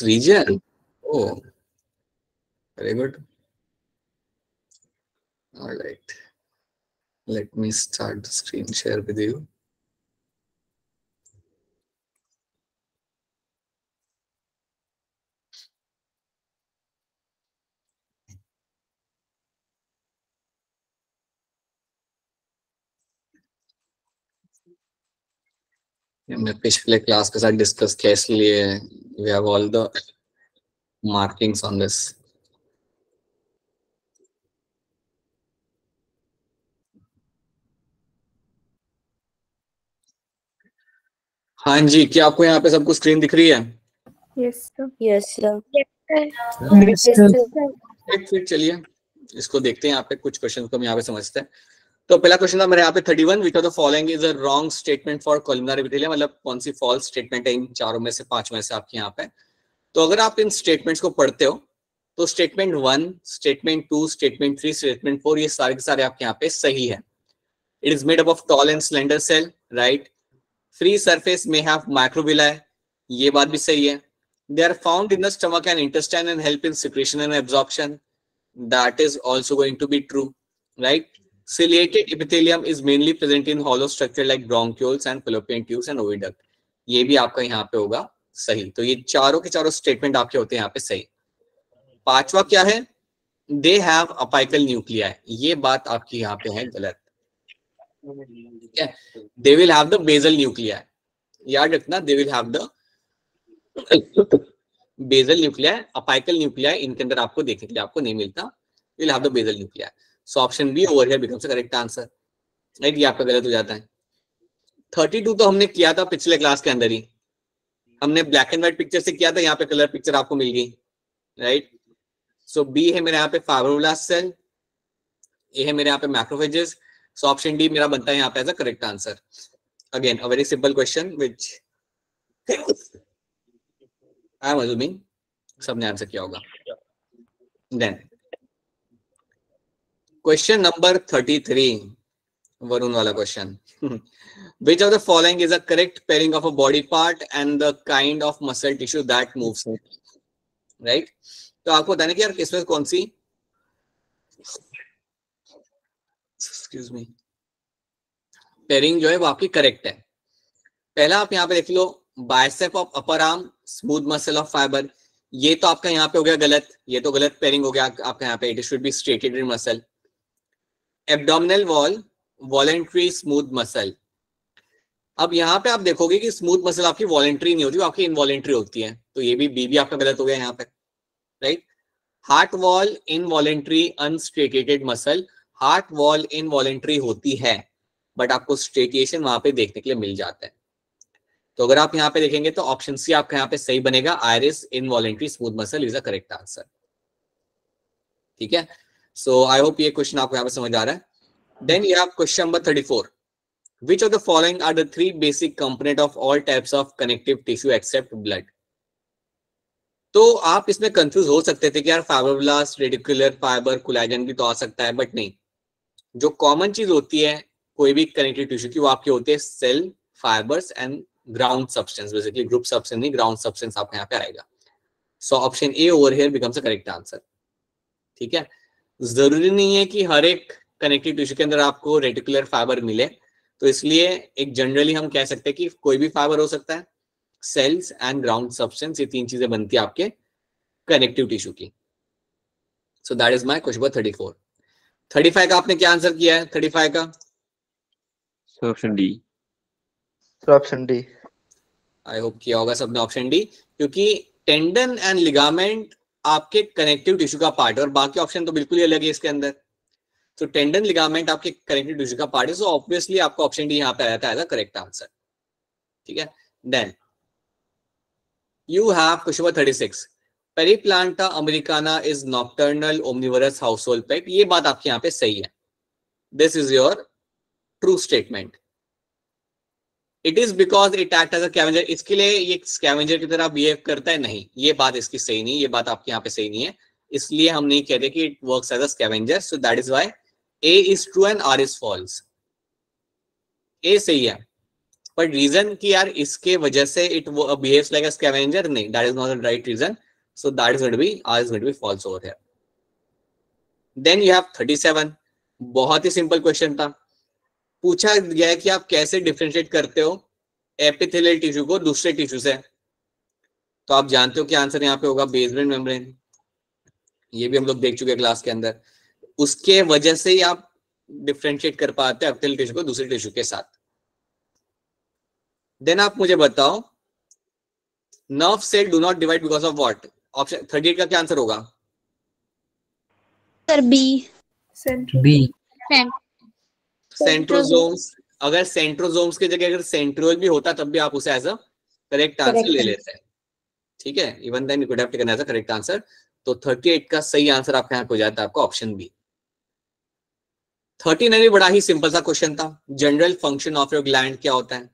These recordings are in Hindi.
region. Oh, very good. All right. Let me start the screen share with you. हमने पिछले क्लास के साथ डिस्कस किया, इसलिए we have all the markings on this. हाँ जी, क्या आपको यहाँ पे सबको स्क्रीन दिख रही है? Yes, sir. Yes, sir. Yes, sir. फिर चलिए इसको देखते हैं। यहाँ पे कुछ क्वेश्चन को हम यहाँ पे समझते हैं। तो पहला क्वेश्चन था मेरे यहाँ पे 31, विच of the following is a wrong statement for columnar epithelium, मतलब कौन सी फॉल्स स्टेटमेंट है इन चारों में से, 5 में से आपके यहाँ पे। तो अगर आप इन स्टेटमेंट्स को पढ़ते हो तो स्टेटमेंट 1, स्टेटमेंट 2, स्टेटमेंट 3, स्टेटमेंट 4 ये सारे के सारे आपके यहाँ पे सही है। It is made up of tall and slender cell, right. Free surface में हैव माइक्रोविलाई, ये बात भी सही है। They are found in the stomach and intestine and help in secretion and absorption, that is also going to be true, right. Ciliated epithelium is mainly present in hollow structure like bronchioles and fallopian tubes and oviduct, ये भी आपका यहाँ पे होगा सही। तो ये चारों के चारों स्टेटमेंट आपके होते हैं यहाँ पे सही। 5वां क्या है? They have apical nuclei, ये बात आपकी यहाँ पे है गलत। They will have the basal nuclei, याद रखना, they will have the basal nuclei, apical nuclei इनके अंदर आपको देखने के लिए आपको नहीं मिलता। They will have the basal nuclei. So option B over here becomes the correct answer, right? ये आपका गलत हो जाता है। 32 तो हमने किया था पिछले क्लास के अंदर ही, हमने ब्लैक एंड व्हाइट पिक्चर से किया था, यहाँ पे कलर पिक्चर आपको मिल गई, राइट। सो बी है मेरे यहाँ पे फाइब्रोब्लास्ट सेल, ए है मेरे यहाँ पे मैक्रोफेजेस। सो ऑप्शन डी मेरा बनता है यहाँ पे as a correct answer. Again a very simple question which I am assuming सबने आंसर किया होगा। देन क्वेश्चन नंबर 33, वरुण वाला question. Which of the following is a correct pairing of a body part and the kind of muscle tissue that moves it, right? तो आपको बताने कि यार इसमें कौन सी, एक्सक्यूज मी, पेयरिंग जो है वो आपकी करेक्ट है। पहला आप यहाँ पे देख लो, bicep of upper arm smooth muscle of fibre, ये तो आपका यहाँ पे हो गया गलत, ये तो गलत पेयरिंग हो गया आपका यहाँ पे। It should be striated muscle. Abdominal wall voluntary smooth muscle, अब यहाँ पे आप देखोगे कि स्मूथ मसल आपकी वॉलेंट्री नहीं होती, वो आपकी इनवॉलेंट्री होती है, तो ये भी बी भी आपका गलत हो गया यहाँ पे, right. Heart wall involuntary unstriated muscle, heart wall involuntary होती है बट आपको स्ट्रेटिएशन वहां पे देखने के लिए मिल जाता है। तो अगर आप यहाँ पे देखेंगे तो ऑप्शन सी आपका यहाँ पे सही बनेगा, iris involuntary smooth muscle is a correct answer, ठीक है। सो आई होप ये क्वेश्चन आपको यहाँ पे समझ आ रहा है। Then you have question number 34, which of the following are the 3 basic component of all types of connective tissue except blood? तो आप इसमें कंफ्यूज हो सकते थे कि यार फाइब्रोब्लास्ट, रेडिकुलर फाइबर, कोलेजन भी तो आ सकता है, बट नहीं। जो कॉमन चीज होती है कोई भी कनेक्टिव टिश्यू की, वो आपकी होती है cell, fibres and ground substance, basically group substance नहीं, ग्राउंड सब्सटेंस आपके यहाँ पे आएगा। So option A over here becomes a correct answer, ठीक है। जरूरी नहीं है कि हर एक कनेक्टिव टिश्यू के अंदर आपको रेडिकुलर फाइबर मिले, तो इसलिए एक जनरली हम कह सकते हैं कि कोई भी फाइबर हो सकता है, सेल्स एंड ग्राउंड सब्सटेंस, ये 3 चीजें बनती है आपके कनेक्टिव टिश्यू की। सो that is my question number 34। 35 का आपने क्या आंसर किया है? 35 का option D. Option D. I hope किया होगा सबने ऑप्शन डी, क्योंकि टेंडन एंड लिगामेंट आपके कनेक्टिव टिश्यू का पार्ट है और बाकी ऑप्शन तो बिल्कुल ही अलग है इसके अंदर। तो टेंडन लिगामेंट आपके कनेक्टिव टिश्यू का पार्ट है, सो ऑब्वियसली आपका ऑप्शन डी यहाँ पे आता है करेक्ट आंसर, ठीक है। Then you have question number 36, periplaneta americana is nocturnal omnivorous household pest, ये बात आपके यहाँ पे सही है। This is your true statement. It is because it act as a scavenger, इसके लिए ये स्कैवेंजर की तरह बिहेव करता है, नहीं, ये बात इसकी सही नहीं, ये बात आपके यहाँ पे सही नहीं है, इसलिए हम नहीं कहते कि it works as a scavenger. So that is why A is true and R is false. A सही है, बट रीजन कि यार इसके वजह से it behaves like a scavenger, नहीं, that is not the right reason. So that is going to be, R is going to be false over here. Then you have 37. बहुत ही सिंपल क्वेश्चन था. पूछा गया है कि आप कैसे डिफरेंशिएट करते हो एपिथेलियल टिश्यू को दूसरे टिश्यू से. तो आप जानते हो कि आंसर यहाँ पे होगा बेसमेंट मेम्ब्रेन. ये भी हम लोग देख चुके हैं क्लास के अंदर. उसके वजह से ही आप डिफरेंशिएट कर पाते हैं एपिथेलियल टिश्यू को दूसरे टिश्यू के साथ. देन आप मुझे बताओ nerve cell do not divide because of what. Option 38 का क्या आंसर होगा? Sir B. बी. सेंट्रोसोम्स. अगर सेंट्रोसोम्स की जगह अगर सेंट्रियोल भी होता तब भी आप उसे एज अ करेक्ट आंसर ले लेते हैं. ठीक है, even then you could have taken as a correct answer. तो 38 का सही आंसर आपका यहाँ हो जाता है आपका ऑप्शन बी. 39 भी बड़ा ही सिंपल सा क्वेश्चन था. General function of your gland क्या होता है?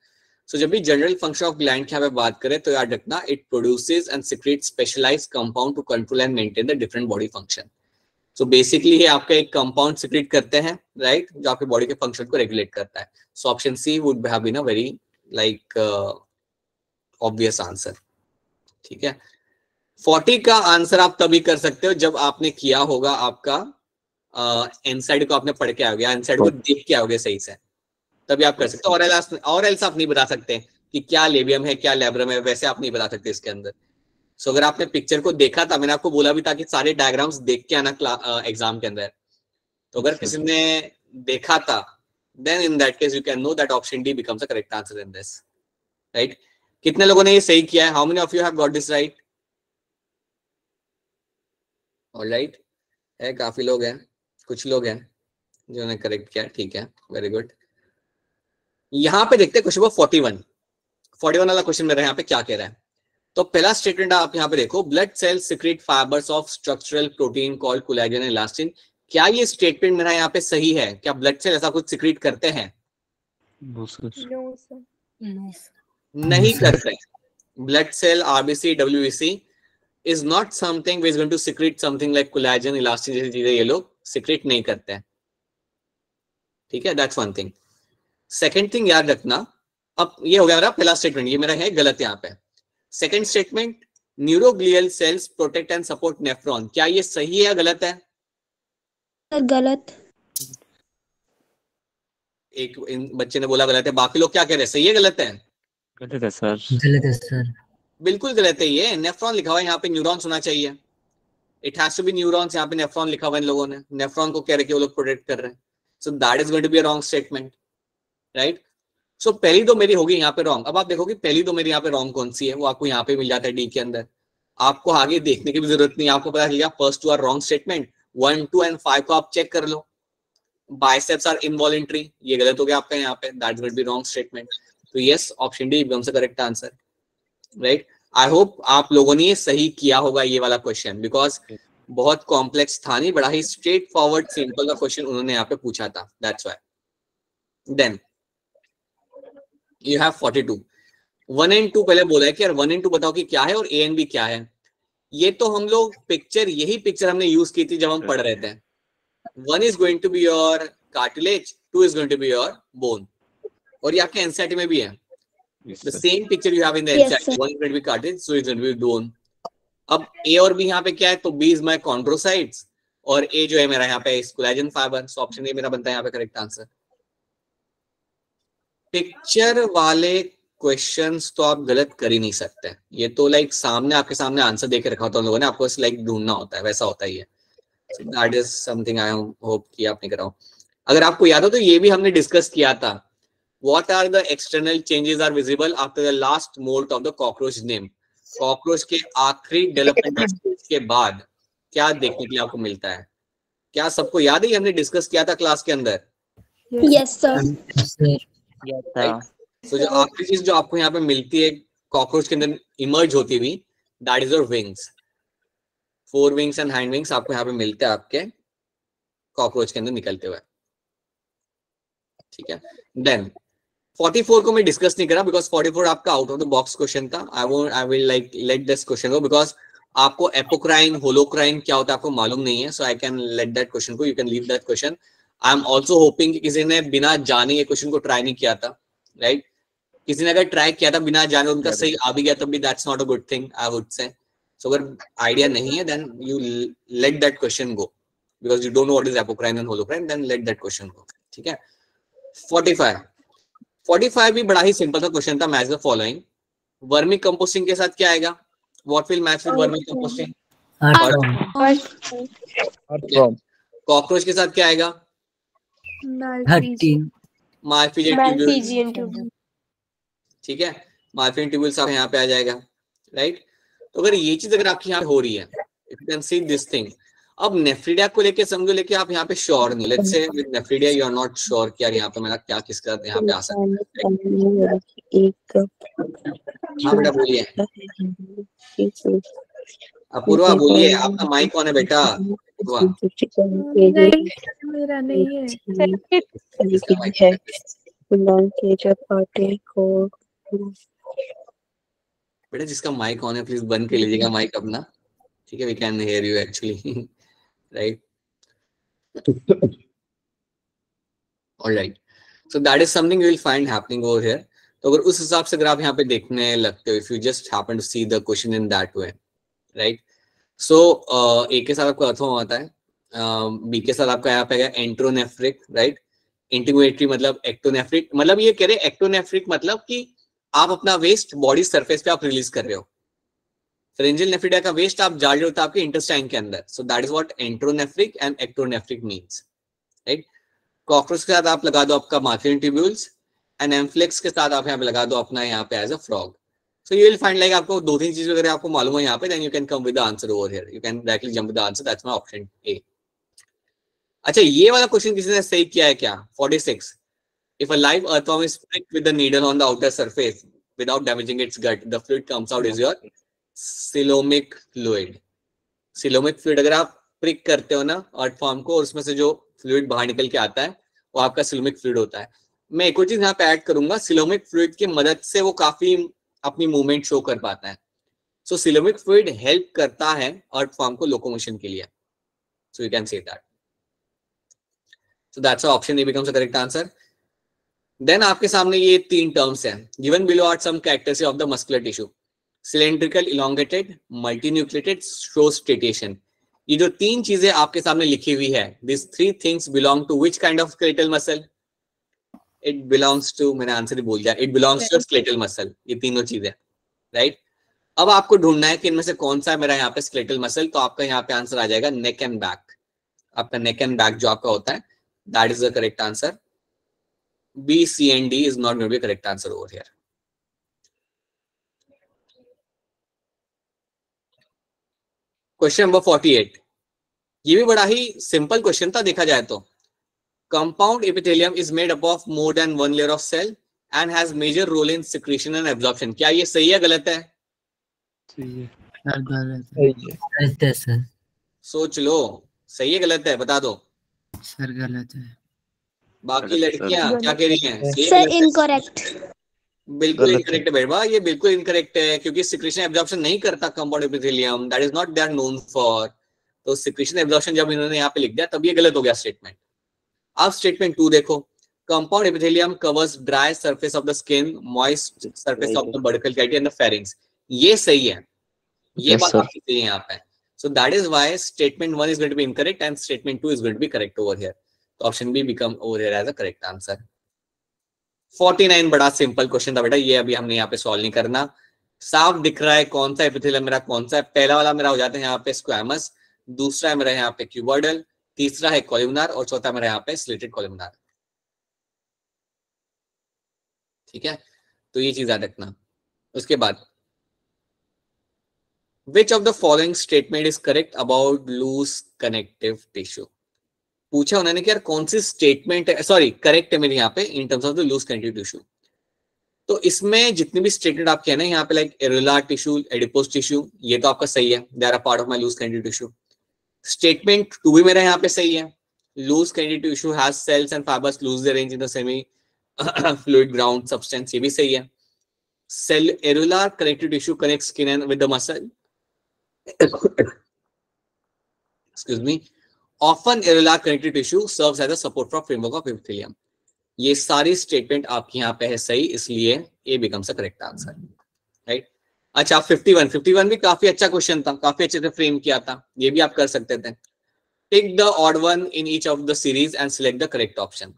सो जब भी जनरल फंक्शन ऑफ ग्लैंड की यहाँ पे बात करें तो याद रखना it produces and secretes specialised compound to control and maintain the different body function. So basically ये आपका एक कंपाउंड सिक्रेट करते हैं, राइट, जो आपके बॉडी के फंक्शन को रेगुलेट करता है. So option C would have been a very like obvious answer. ठीक है, 40 का आंसर आप तभी कर सकते हो जब आपने किया होगा आपका एनसाइड को आपने पढ़ के आओगे, एनसाइड को देख के आओगे सही से, तभी आप कर सकते हो. और एल्स आप नहीं बता सकते कि क्या लेबियम है क्या लैब्रम है, वैसे आप नहीं बता सकते इसके अंदर. सो अगर आपने पिक्चर को देखा था, मैंने आपको बोला भी था कि सारे डायग्राम्स देख के आना एग्जाम के अंदर. तो अगर किसी ने देखा था then in that case you can know that option D becomes the correct answer in this. Right, कितने लोगों ने ये सही किया है? How many of you have got this right? Alright, है काफी लोग हैं, कुछ लोग हैं जिन्होंने करेक्ट किया. ठीक है, वेरी गुड. यहाँ पे देखते हैं क्वेश्चन नंबर 41 वाला क्वेश्चन मेरा यहाँ पे क्या कह रहा है. तो पहला स्टेटमेंट आप यहाँ पे देखो, blood cells secrete fibres of structural protein called collagen and elastin. क्या ये स्टेटमेंट मेरा यहाँ पे सही है? क्या ब्लड सेल ऐसा कुछ सिक्रेट करते हैं? No sir. नहीं करते. Blood cell RBC WBC is not something which is going to secrete something like collagen elastin जैसी चीजें ये लोग सिक्रेट नहीं करते हैं. ठीक है, that's one thing. Second thing याद रखना, अब ये हो गया मेरा पहला स्टेटमेंट, ये मेरा है गलत यहाँ पे. Second statement, neuroglial sales protect and support nephron, क्या ये सही है या गलत है? गलत. एक बच्चे ने बोला गलत है, बाकी लोग क्या कह रहे हैं? सही है गलत है? गलत है सर. गलत है सर. बिल्कुल गलत है. ये नेफ्रॉन लिखा हुआ है यहाँ पे, न्यूरॉन्स होना चाहिए. It has to be neurons. यहाँ पे नेफ्रॉन लिखा हुआ है इन लोगों ने, नेफ्रॉन को कह रहे कि वो लोग प्रोटेक्ट कर रहे हैं. So that is going to be a wrong statement. Right, so पहली दो मेरी होगी यहाँ पे रॉन्ग. अब आप देखो कि पहली दो मेरी यहाँ पे रॉन्ग कौन सी है, वो आपको यहाँ पे मिल जाता है डी के अंदर. आपको आगे देखने की भी जरूरत नहीं, आपको पता चल गया first two are wrong statement. 1, 2 and 5 को आप चेक कर लो. बाइसेप्स आर इनवॉलंटरी, ये गलत हो गया आपका यहाँ पे, that's going to be wrong statement. तो yes, option D becomes the correct answer. Right, I hope आप लोगों ने ये सही किया होगा ये वाला क्वेश्चन, बिकॉज बहुत कॉम्प्लेक्स था नहीं, बड़ा ही स्ट्रेट फॉरवर्ड सिंपल का क्वेश्चन उन्होंने यहाँ पे पूछा था, that's why. Then you have 42. 1 and 2 पहले बोला है कि यार 1 and 2 बताओ कि क्या है और A and B क्या है. ये तो हम लोग पिक्चर, यही पिक्चर हमने यूज की थी जब हम पढ़ रहे थे. 1 is going to be your cartilage, 2 is going to be your bone. और ये आपके NCERT में भी है. The same picture you have in the NCERT. 1 is going to be cartilage, 2 is going to be bone. अब A और B यहाँ पे क्या है? तो B is my chondrocytes और A जो है मेरा यहाँ पे कोलेजन फाइबर. सो ऑप्शन ए मेरा बनता है यहाँ पे करेक्ट आंसर. पिक्चर वाले क्वेश्चंस तो आप गलत कर ही नहीं सकते. ये तो लाइक सामने आपके सामने आंसर देके रखा होता है लोगों ने, आपको लाइक ढूंढना होता है, वैसा होता ही है. That is something I hope कि आप नहीं कराओ. अगर आपको याद हो तो ये भी हमने डिस्कस किया था. What are the external changes are visible after the last molt of the cockroach name. Cockroach के आखिरी डेवलपमेंट स्टेज के बाद क्या देखने के लिए आपको मिलता है? क्या सबको याद है? हमने डिस्कस किया था क्लास के अंदर. Yes sir. तो जो आखिरी चीज जो आपको यहाँ पे मिलती है कॉकरोच के अंदर इमर्ज होती हुई, that is your wings. 4 wings and hind wings आपको यहाँ पे मिलते हैं आपके कॉकरोच के अंदर निकलते हुए. ठीक है, देन 44 को मैं डिस्कस नहीं करा बिकॉज 44 आपका out of the box question था. I will like let this question go because आपको एपोक्राइन होलोक्राइन क्या होता है आपको मालूम नहीं है. So I can let that question को, you can leave that question. I am also hoping कि किसी ने बिना जाने ये क्वेश्चन को ट्राई नहीं किया था, राइट? किसी ने अगर ट्राई किया था बिना जाने उनका सही आ भी गया तब भी that's not a good thing I would say. So अगर आइडिया नहीं है then you let that question go because you don't know what is apocrine and holocrine, then let that question go. ठीक है. 45 भी बड़ा ही सिंपल सा क्वेश्चन था. Match the following. Vermicomposting के साथ क्या आएगा? What will match with vermicomposting? Cockroach के साथ क्या आएगा? Malpighian tubule. ठीक है, मार्फिजियन ट्यूब्यूल्स आप यहाँ पे आ जाएगा. राइट. तो अगर ये चीज अगर आपकी यहाँ पे हो रही है, if you can see this thing. अब नेफ्रिडिया को लेके समझो लेके आप यहाँ पे श्योर नहीं. Let's say with nephridia you are not sure कि यार यहाँ पे मेरा क्या किसका यहाँ पे आ सकता है. हाँ बेटा बोलिए. अपूर्वा बोलिए. आपका माइक ऑन है बेटा. अपूर्वा मेरा नहीं है. बेटा जिसका माइक ऑन है प्लीज बंद कर लीजिएगा माइक अपना. ठीक है, we can hear you actually. Right. Alright. So that is something you will find happening over here. तो अगर उस हिसाब से अगर आप यहाँ पे देखने लगते हो, if you just happen to see the question in that way, right. So A के साथ आपका अर्थों आता है, बी के साथ आपका यहाँ पे एंट्रोनेफ्रिक. राइट. इंटीग्रेटरी मतलब एक्टोनेफ्रिक. मतलब ये कह रहे एक्टोनेफ्रिक मतलब कि आप अपना वेस्ट बॉडी सरफेस पे आप रिलीज कर रहे हो. फेरेंजियल नेफ्रिडिया का वेस्ट आप डाल रहे हो आपके इंटेस्टाइन के अंदर. So that is what enteronephric and ectonephric means. Right. Cockroach के साथ आप लगा दो आपका मार्फिजियन ट्यूब्यूल्स एंड एम्फ्लेक्स के साथ आप यहाँ पे लगा दो अपना यहाँ पे as a frog. So you will find like आपको 2-3 चीजें अगर आपको मालूम है यहाँ पे, then you can come with the answer over here. You can directly jump with the answer. That's my option A. अच्छा, ये वाला क्वेश्चन किसी ने सही किया है क्या? 46. If a live earthworm is pricked with the needle on the outer surface without damaging its gut, the fluid comes out is your coelomic fluid. Coelomic fluid अगर आप prick करते हो ना earthworm को और उसमें से जो fluid बाहर निकल के आता है वो आपका coelomic fluid होता है. मैं एक और चीज यहाँ पे ऐड करूंगा. coelomic fluid की मदद से वो काफी अपनी मूवमेंट शो कर पाता है. So coelomic fluid हेल्प करता है earthworm को लोकोमोशन के लिए. So you can say that. So that's why option A becomes the correct answer. Then आपके सामने ये 3 टर्म्स हैं. Given below are some characteristics of the muscular tissue. Cylindrical, elongated, multinucleated, show striation. ये जो 3 चीजें आपके सामने लिखी हुई है, this 3 things belong to which kind of skeletal muscle? It belongs to, मैंने आंसर ही बोल दिया, it belongs to skeletal muscle. ये तीनों चीजें. राइट. अब आपको ढूंढना है कि इनमें से कौन सा है मेरा यहाँ पे स्केलेटल मसल. तो आपका यहाँ पे आंसर आ जाएगा नेक एंड बैक. आपका नेक एंड बैक जो आपका होता है, that is the correct answer. B, C and D is not going to be a correct answer over here. Question number 48. ये भी बड़ा ही सिंपल क्वेश्चन था देखा जाए तो. Compound epithelium is made up of more than one layer of cell and has major role in secretion and absorption. क्या ये सही है गलत है? सही है. गलत है सर. सोच लो, सही है गलत है बता दो. सर गलत है. बाकी लड़कियां क्या कह रही हैं? Sir incorrect. बिल्कुल इनकरेक्ट है बेटा, ये बिल्कुल इनकरेक्ट है क्योंकि सिक्रेशन एब्जॉर्प्शन नहीं करता compound epithelium. That is not they are known for. तो सिक्रेशन एब्जॉर्प्शन जब इन्होंने यहाँ पे लिख दिया तब ये गलत हो गया स्टेटमेंट. अब स्टेटमेंट 2 देखो. Compound epithelium covers dry surface of the skin, moist surface of the buccal cavity and the pharynx. ये सही है. ये बात आपकी सही है यहाँ पे. So that is why statement 1 is going to be incorrect and statement 2 is going to be correct over here. तो option B become over here as a correct answer. 49 बड़ा सिंपल क्वेश्चन था बेटा, ये अभी हमने यहाँ पे सॉल्व नहीं करना. साफ दिख रहा है कौन सा एपिथेलियम मेरा कौन सा है. पहला वाला मेरा हो जाता है यहाँ पे स्क्वैमस, दूसरा है मेरा यहाँ पे क्यूबॉइडल, तीसरा है कॉलमनार और चौथा मेरा यहाँ पे स्लिटेड कॉलमनार. ठीक है, तो ये चीज याद रखना. उसके बाद which of the following statement is correct about loose connective tissue? पूछा उन्होंने कि यार कौन सी स्टेटमेंट है, सॉरी करेक्ट है मेरे यहाँ पे in terms of the loose connective tissue. तो इसमें जितनी भी स्टेटमेंट आप कहना है यहाँ पे like areolar tissue, adipose tissue, ये तो आपका सही है. They are a part of my loose connective tissue. Statement 2 भी मेरा यहाँ पे सही है. Loose connective tissue has cells and fibres loosely arranged in the semi fluid ground substance, ये भी सही है. Cell areolar connective tissue connect skin and with the muscle. Excuse me. Often areolar connective tissue serves as a support for framework of epithelium. ये सारी स्टेटमेंट आपकी यहाँ पे है सही, इसलिए A becomes a correct answer, right. अच्छा 51 भी काफी अच्छा क्वेश्चन था, काफी अच्छे से फ्रेम किया था, ये भी आप कर सकते थे। Tick the odd one in each of the series and select the correct option.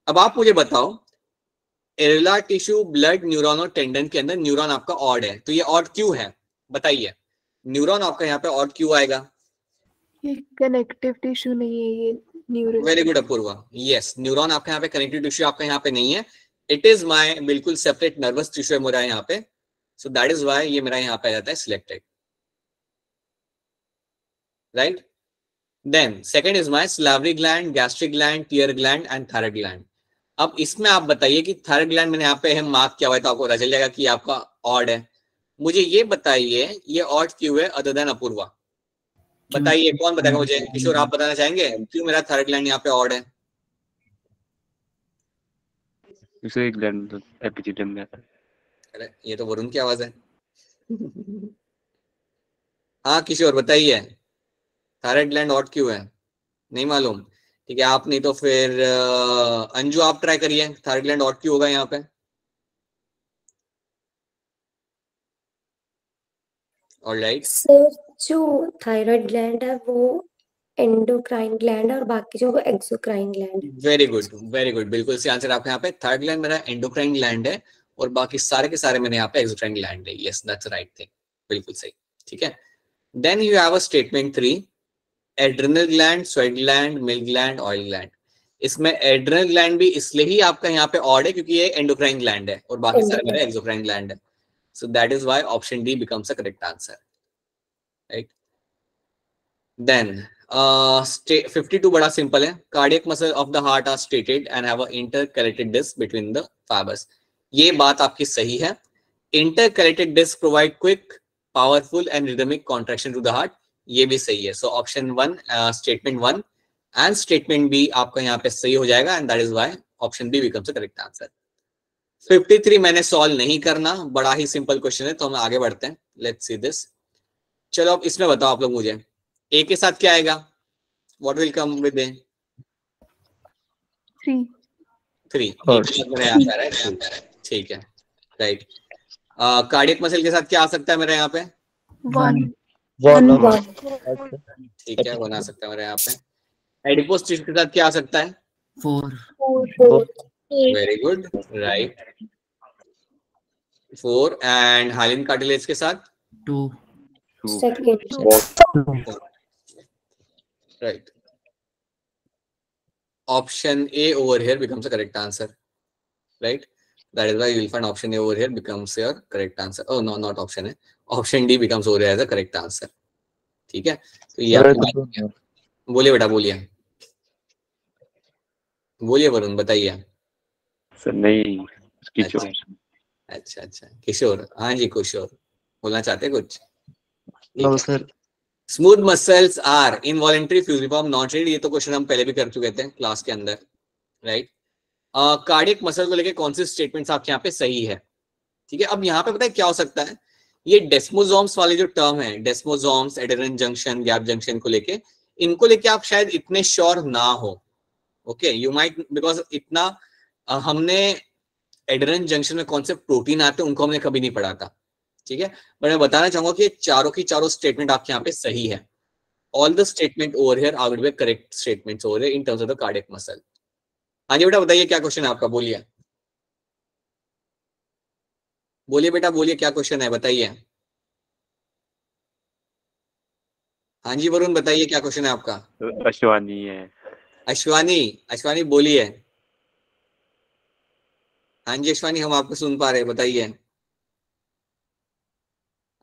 अब आप मुझे बताओ, एरेला टिश्यू, ब्लड, न्यूरॉन और टेंडन के अंदर न्यूरॉन आपका ऑड है, तो ये ऑड क्यों है बताइए? न्यूरॉन आपका यहाँ पे ऑड क्यों आएगा? ये कनेक्टिव टिश्यू नहीं है, ये neural. Very good Apoorva, yes, neuron आपके यहाँ पे कनेक्टिव टिश्यू आपका यहाँ पे नहीं है, इट इज माय बिल्कुल सेपरेट नर्वस टिश्यू है मेरा यहाँ पे, सो दैट इज व्हाई ये मेरा यहाँ पे आ जाता है selected, right. Then second is my salivary gland, gastric gland, tear gland and thyroid gland. अब इसमें आप बताइए कि थायराइड ग्लैंड मैंने यहाँ पे मार्क किया हुआ है, तो आपको पता चल जाएगा कि आपका ऑड है। मुझे ये बताइए ये ऑड क्यों है अदर देन अपूर्वा? बताइए, कौन बताएगा मुझे? किशोर आप बताना चाहेंगे क्यों मेरा थायराइड ग्लैंड यहाँ पे ऑड है? दूसरे ग्लैंड एपिथेलियम में। अरे ये तो वरुण की आवाज है। हाँ किशोर बताइए, थायराइड ग्लैंड ऑड क्यों है? नहीं मालूम? ठीक है, आप नहीं तो फिर अंजू आप ट्राई करिए, थायराइड ग्लैंड ऑड क्यों होगा यहाँ पे? ऑलराइट सर, जो थायराइड ग्लैंड है वो एंडोक्राइन ग्लैंड है और बाकी जो वो एक्सोक्राइन ग्लैंड है। वेरी गुड, बिल्कुल सही आंसर आपके यहाँ पे। थायराइड ग्लैंड मेरा एंडोक्राइन ग्लैंड है और बाकी सारे के सारे मैंने यहाँ पे एक्सोक्राइन ग्लैंड है। यस दैट्स राइट थिंग, बिल्कुल सही, ठीक है। Then you have a statement 3, adrenal gland, sweat gland, milk gland, oil gland. इसमें एड्रिनल ग्लैंड भी इसलिए ही आपका यहाँ पे ऑड है क्योंकि ये एंडोक्राइन ग्लैंड है और बाकी सारे मेरे एक्सोक्राइन ग्लैंड है, so that is why option D becomes a correct answer, right. Then 52 बड़ा सिंपल है, cardiac muscle of the heart are striated and have a intercalated disc between the fibres. ये बात आपकी सही है, intercalated disc provide quick, powerful and rhythmic contraction to the heart, ये भी सही है। So option 1 statement 1 and statement B आपका यहाँ पे सही हो जाएगा and that is why option B becomes the correct answer. 53 मैंने सॉल्व नहीं करना, बड़ा ही सिंपल क्वेश्चन है, तो हम आगे बढ़ते हैं। Let's see this. चलो अब इसमें बताओ आप लोग मुझे, ए के साथ क्या आएगा? व्हाट विल कम विद ए? 3 ठीक है, राइट। कार्डियक मसल के साथ क्या आ सकता है मेरे यहाँ पे? 1 ठीक है, 1 आ सकता है मेरे यहाँ पे। एडिपोस टिश्यू के साथ क्या आ सकता है? 4 very good, right, 4। And hyaline cartilage के साथ 2 right. Option A over here becomes a correct answer, right. That is why you will find option A over here becomes your correct answer. Oh no, not option A. Option D becomes over here as a correct answer. ठीक है, तो ये बोलिए बेटा, बोलिए वरुण, बताइए। सर नहीं, किशोर। अच्छा किशोर, हाँ जी किशोर बोलना चाहते हैं कुछ? No sir. Smooth muscles are involuntary fusiform non striated, ये तो क्वेश्चन हम पहले भी कर चुके थे क्लास के अंदर, राइट। कार्डियक मसल को लेके कौन सी स्टेटमेंट्स आपके यहाँ पे सही है? ठीक है, अब यहाँ पे पता है क्या हो सकता है, ये डेस्मोसोम्स वाले जो टर्म है, डेस्मोसोम्स, एडेरेन जंक्शन, गैप जंक्शन को लेके, इनको लेके आप शायद इतने श्योर ना हो। ओके, यू माइट, बिकॉज इतना हमने एडेरेन जंक्शन में कौन से प्रोटीन आते हैं उनको हमने कभी नहीं पढ़ा था, ठीक है। बट मैं बताना चाहूंगा कि चारों की चारों स्टेटमेंट आपके यहाँ पे सही है। All the statement over here are will be correct statements over here in terms of the cardiac muscle. हाँ जी बेटा बताइए, क्या क्वेश्चन है आपका? बोलिए बेटा, बोलिए क्या क्वेश्चन है, बताइए। हाँ जी वरुण बताइए, क्या क्वेश्चन है आपका? अश्वानी है। अश्वानी बोलिए। हाँ जी अश्वानी, हम आपको सुन पा रहे हैं, बताइए।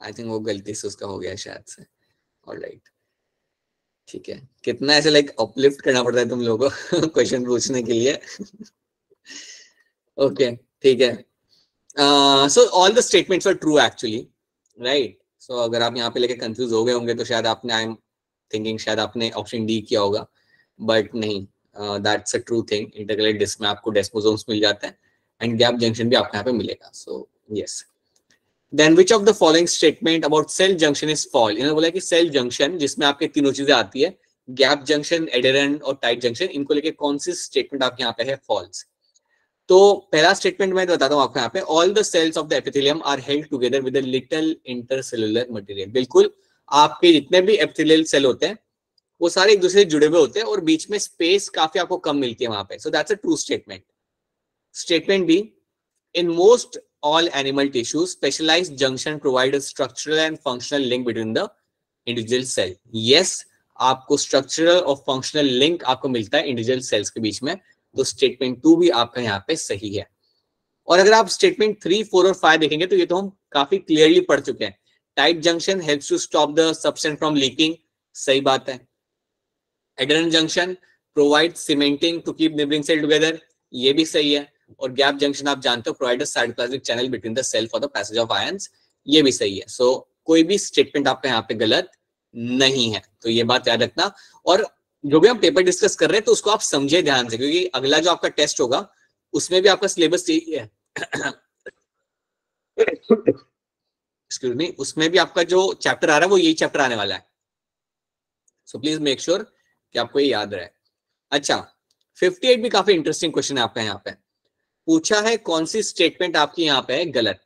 आई थिंक वो गलती से उसका हो गया शायद से। ऑलराइट, ठीक है। कितना ऐसे लाइक अपलिफ्ट करना पड़ता है तुम लोगों को क्वेश्चन पूछने के लिए। ओके, ठीक है। So all the statements are true actually, right. So अगर आप यहाँ पे लेके कंफ्यूज हो गए होंगे तो शायद आपने, आई एम थिंकिंग शायद आपने ऑप्शन डी किया होगा, बट नहीं, that's a true thing. Intercalated disc में आपको डेस्मोसोम्स मिल जाते हैं एंड गैप जंक्शन भी आपको यहाँ पे मिलेगा। So yes. Then which of the following statement about cell junction is false? इन्होंने बोला कि सेल जंक्शन जिसमें आपके तीनों चीजें आती है, गैप जंक्शन, एडेरेंट और टाइट जंक्शन, इनको लेके कौन सी स्टेटमेंट आपके यहाँ पे है फॉल्स? तो पहला स्टेटमेंट मैं बताता हूँ आपको यहाँ पे, all the cells of the epithelium are held together with a little intercellular material. बिल्कुल आपके जितने भी एपिथेलियल सेल होते हैं वो सारे एक दूसरे से जुड़े हुए होते हैं और बीच में स्पेस काफी आपको कम मिलती है वहां पे। So that's a true statement. Statement B, in most all animal tissues specialized junction provide a structural and functional link between the individual cell। yes, आपको structural और functional link आपको मिलता है individual cells के बीच में। तो स्टेटमेंट 2 भी आपका यहाँ पे सही है। और अगर आप स्टेटमेंट 3, 4 और 5 देखेंगे तो ये तो हम काफी क्लियरली पढ़ चुके हैं। Tight junction helps to stop the substance from leaking, सही बात है। Adherens junction provide cementing to keep neighbouring cell together, ये भी सही है। और गैप जंक्शन आप जानते हो, provide a cytoplasmic channel between the cell for the passage of ions, ये भी सही है। सो कोई भी स्टेटमेंट आपका यहाँ पे गलत नहीं है, तो ये बात याद रखना। और जो भी हम पेपर डिस्कस कर रहे हैं तो उसको आप समझे ध्यान से, क्योंकि अगला जो आपका टेस्ट होगा उसमें भी आपका सिलेबस यही है। एक्सक्यूज मी, उसमें भी आपका जो चैप्टर आ रहा है वो यही चैप्टर आने वाला है। सो प्लीज मेक श्योर कि आपको ये याद रहे। अच्छा, 58 भी काफी इंटरेस्टिंग क्वेश्चन है आपका यहाँ पे। पूछा है कौन सी स्टेटमेंट आपकी यहाँ पे है गलत।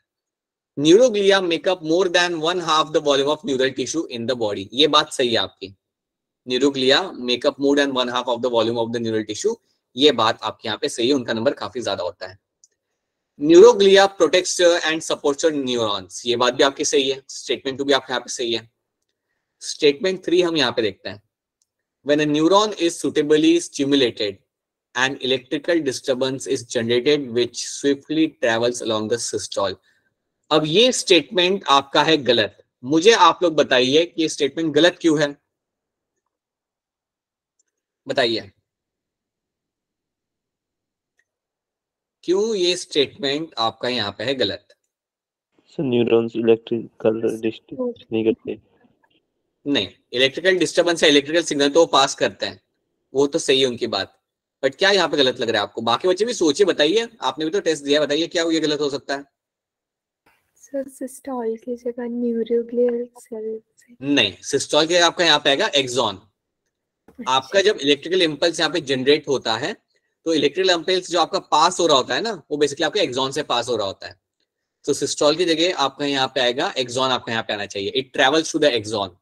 Neuroglia makeup more than 1/2 the volume of neural tissue in the body, ये बात सही है आपकी। Neuroglia makeup more than 1/2 of the volume of the neural tissue, ये बात आपके यहाँ पे सही है, उनका नंबर काफी ज्यादा होता है। Neuroglia protects and supports neurons, ये बात भी आपकी सही है। स्टेटमेंट 2 भी आपके यहाँ पे सही है। स्टेटमेंट 3 हम यहाँ पे देखते हैं, when a neuron is suitably stimulated an electrical disturbance is generated which swiftly travels along the systole। अब ये स्टेटमेंट आपका है गलत। मुझे आप लोग बताइए कि ये स्टेटमेंट गलत क्यों है, बताइए क्यों ये स्टेटमेंट आपका यहाँ पे है गलत। सर न्यूरॉन्स इलेक्ट्रिकल डिस्ट्रीब्यूट नहीं करते। नहीं, इलेक्ट्रिकल डिस्टर्बेंस या इलेक्ट्रिकल सिग्नल तो वो पास करते हैं, वो तो सही है उनकी बात, बट क्या यहाँ पे गलत लग रहा है आपको? बाकी बच्चे भी सोचिए, बताइए, आपने भी तो टेस्ट दिया, बताइए क्या ये गलत हो सकता है। सर सिस्टॉल की जगह न्यूरोग्लियल सेल। नहीं, सिस्टॉल के आपका यहाँ पे आएगा एक्सॉन। आपका जब इलेक्ट्रिकल इंपल्स यहाँ पे जनरेट होता है तो इलेक्ट्रिकल इंपल्स जो आपका पास हो रहा होता है ना, वो बेसिकली आपके एक्सॉन से पास हो रहा होता है। तो सिस्टॉल की जगह आपका यहाँ पे आएगा एक्सॉन, आपका यहाँ पे आना चाहिए। It travels to the axon.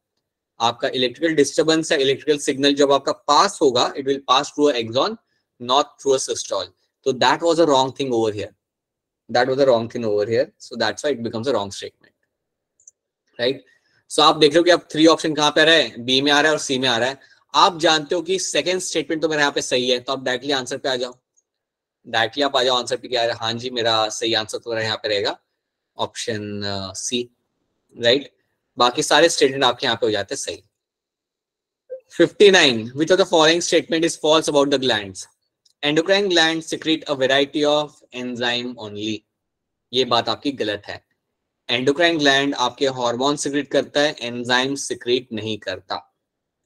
आपका इलेक्ट्रिकल डिस्टर्बेंस या इलेक्ट्रिकल सिग्नल जब आपका पास होगा, it will pass through a axon, not through a cyton. तो that was a wrong thing over here, that was a wrong thing over here, so that's why it becomes a wrong statement, right. So आप देख रहे हो कि अब 3 ऑप्शन कहाँ पे आ रहा है, बी में आ रहा है और सी में आ रहा है। आप जानते हो कि सेकंड स्टेटमेंट तो मेरा यहाँ पे सही है, तो आप डायरेक्टली आंसर पे आ जाओ, डायरेक्टली आप आ जाओ आंसर पे। क्या है? हाँ जी, मेरा सही आंसर तो मेरा यहाँ पे रहेगा ऑप्शन सी, राइट। बाकी सारे स्टेटमेंट आपके यहाँ पे हो जाते हैं सही। 59, which of the following statement is false about the glands? Endocrine glands secrete a variety of enzyme only, ये बात आपकी गलत है। एंडोक्राइन ग्लैंड आपके हार्मोन सिक्रीट करता है, एंजाइम सिक्रीट नहीं करता,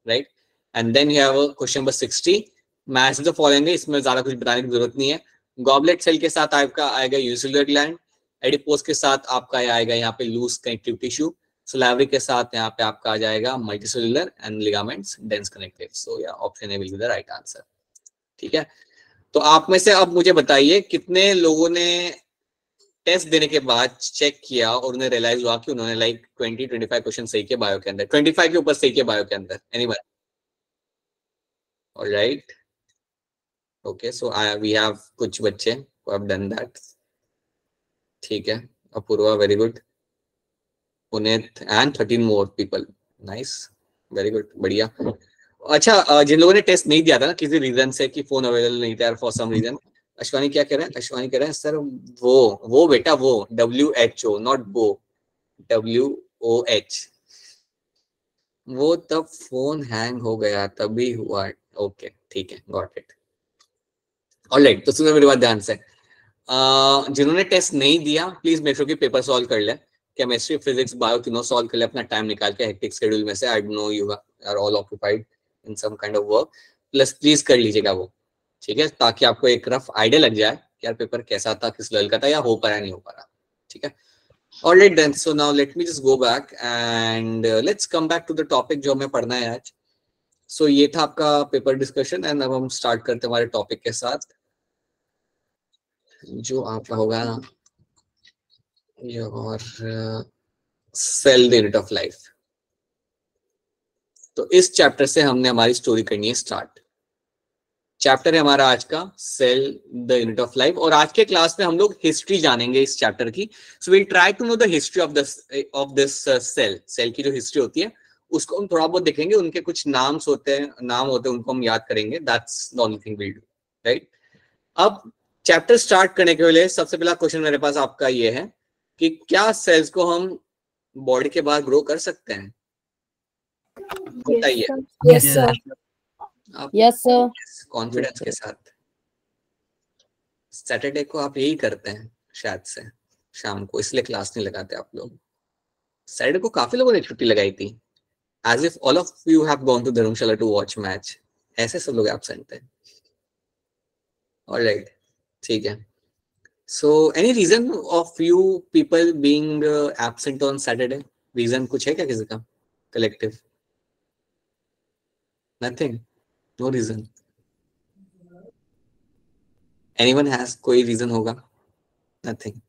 right. And then you have question number 60, match the following है, इसमें ज्यादा कुछ बताने की जरूरत नहीं है। गॉबलेट सेल के साथ आपका आएगा यूसिलर ग्लैंड, एडिपोज के साथ आपका आएगा यहाँ पे लूज कनेक्टिव टिश्यू, सलाइवरी के साथ यहाँ पे आपका आ जाएगा multicellular and ligaments dense connective. So या option A will be the right answer, ठीक है। तो आप में से अब मुझे बताइए कितने लोगों ने टेस्ट देने के बाद चेक किया और उन्हें रियलाइज हुआ कि उन्होंने लाइक 20-25 क्वेश्चन सही किए बायो के अंदर, 25 के ऊपर सही किए बायो के अंदर, anyone? Alright, okay, so we have कुछ बच्चे who have done that, ठीक है। Apoorva very good, Puneet and 13 more people, nice, very good, बढ़िया। अच्छा, जिन लोगों ने टेस्ट नहीं दिया था ना किसी रीजन से कि फोन अवेलेबल नहीं था फॉर सम रीजन, अश्वानी क्या कह रहे हैं? अश्वानी कह रहे हैं सर वो बेटा वो WHO नॉट वो, WOH, वो तब फोन हैंग हो गया तभी हुआ। ओके ठीक है, गॉट इट, ऑलराइट। तो सुनो मेरी बात ध्यान से, जिन्होंने टेस्ट नहीं दिया प्लीज मेक श्योर कि पेपर सॉल्व कर ले, केमिस्ट्री फिजिक्स बायो तीनों सॉल्व कर ले अपना टाइम निकाल के हेक्टिक शेड्यूल में से। I know you are all occupied in some kind of work, plus please कर लीजिएगा वो, ठीक है, ताकि आपको एक रफ आइडिया लग जाए कि यार पेपर कैसा था, किस लेवल का था, या हो पा रहा नहीं हो पा रहा, ठीक है। Alright then, so now let me just go back and let's come back to the topic जो हमें पढ़ना है आज। सो ये था आपका पेपर डिस्कशन एंड अब हम स्टार्ट करते हैं हमारे टॉपिक के साथ। जो आपका होगा your cell the unit of life. तो इस चैप्टर से हमने हमारी स्टोरी करनी है स्टार्ट। चैप्टर है हमारा आज का cell the unit of life, और आज के क्लास में हम लोग हिस्ट्री जानेंगे इस चैप्टर की। So we try to know the history of this cell. Cell की जो हिस्ट्री होती है उसको हम थोड़ा बहुत देखेंगे, उनके कुछ नाम होते हैं उनको हम याद करेंगे। That's the only thing we do, right. अब चैप्टर स्टार्ट करने के लिए सबसे पहला क्वेश्चन मेरे पास आपका ये है कि क्या सेल्स को हम बॉडी के बाहर ग्रो कर सकते हैं? बताइए। Yes sir. Yes sir. Confidence के साथ। सैटरडे को आप यही करते हैं शायद से शाम को, इसलिए क्लास नहीं लगाते आप लोग। सैटरडे को काफी लोगों ने छुट्टी लगाई थी, as if all of you have gone to Dharamshala to watch match. ऐसे सब लोग एब्सेंट हैं। ऑलराइट, ठीक है। So any reason of you people being absent on Saturday? Reason कुछ है क्या किसी का collective? Nothing, no reason. Anyone has कोई रीजन होगा? नथिंग,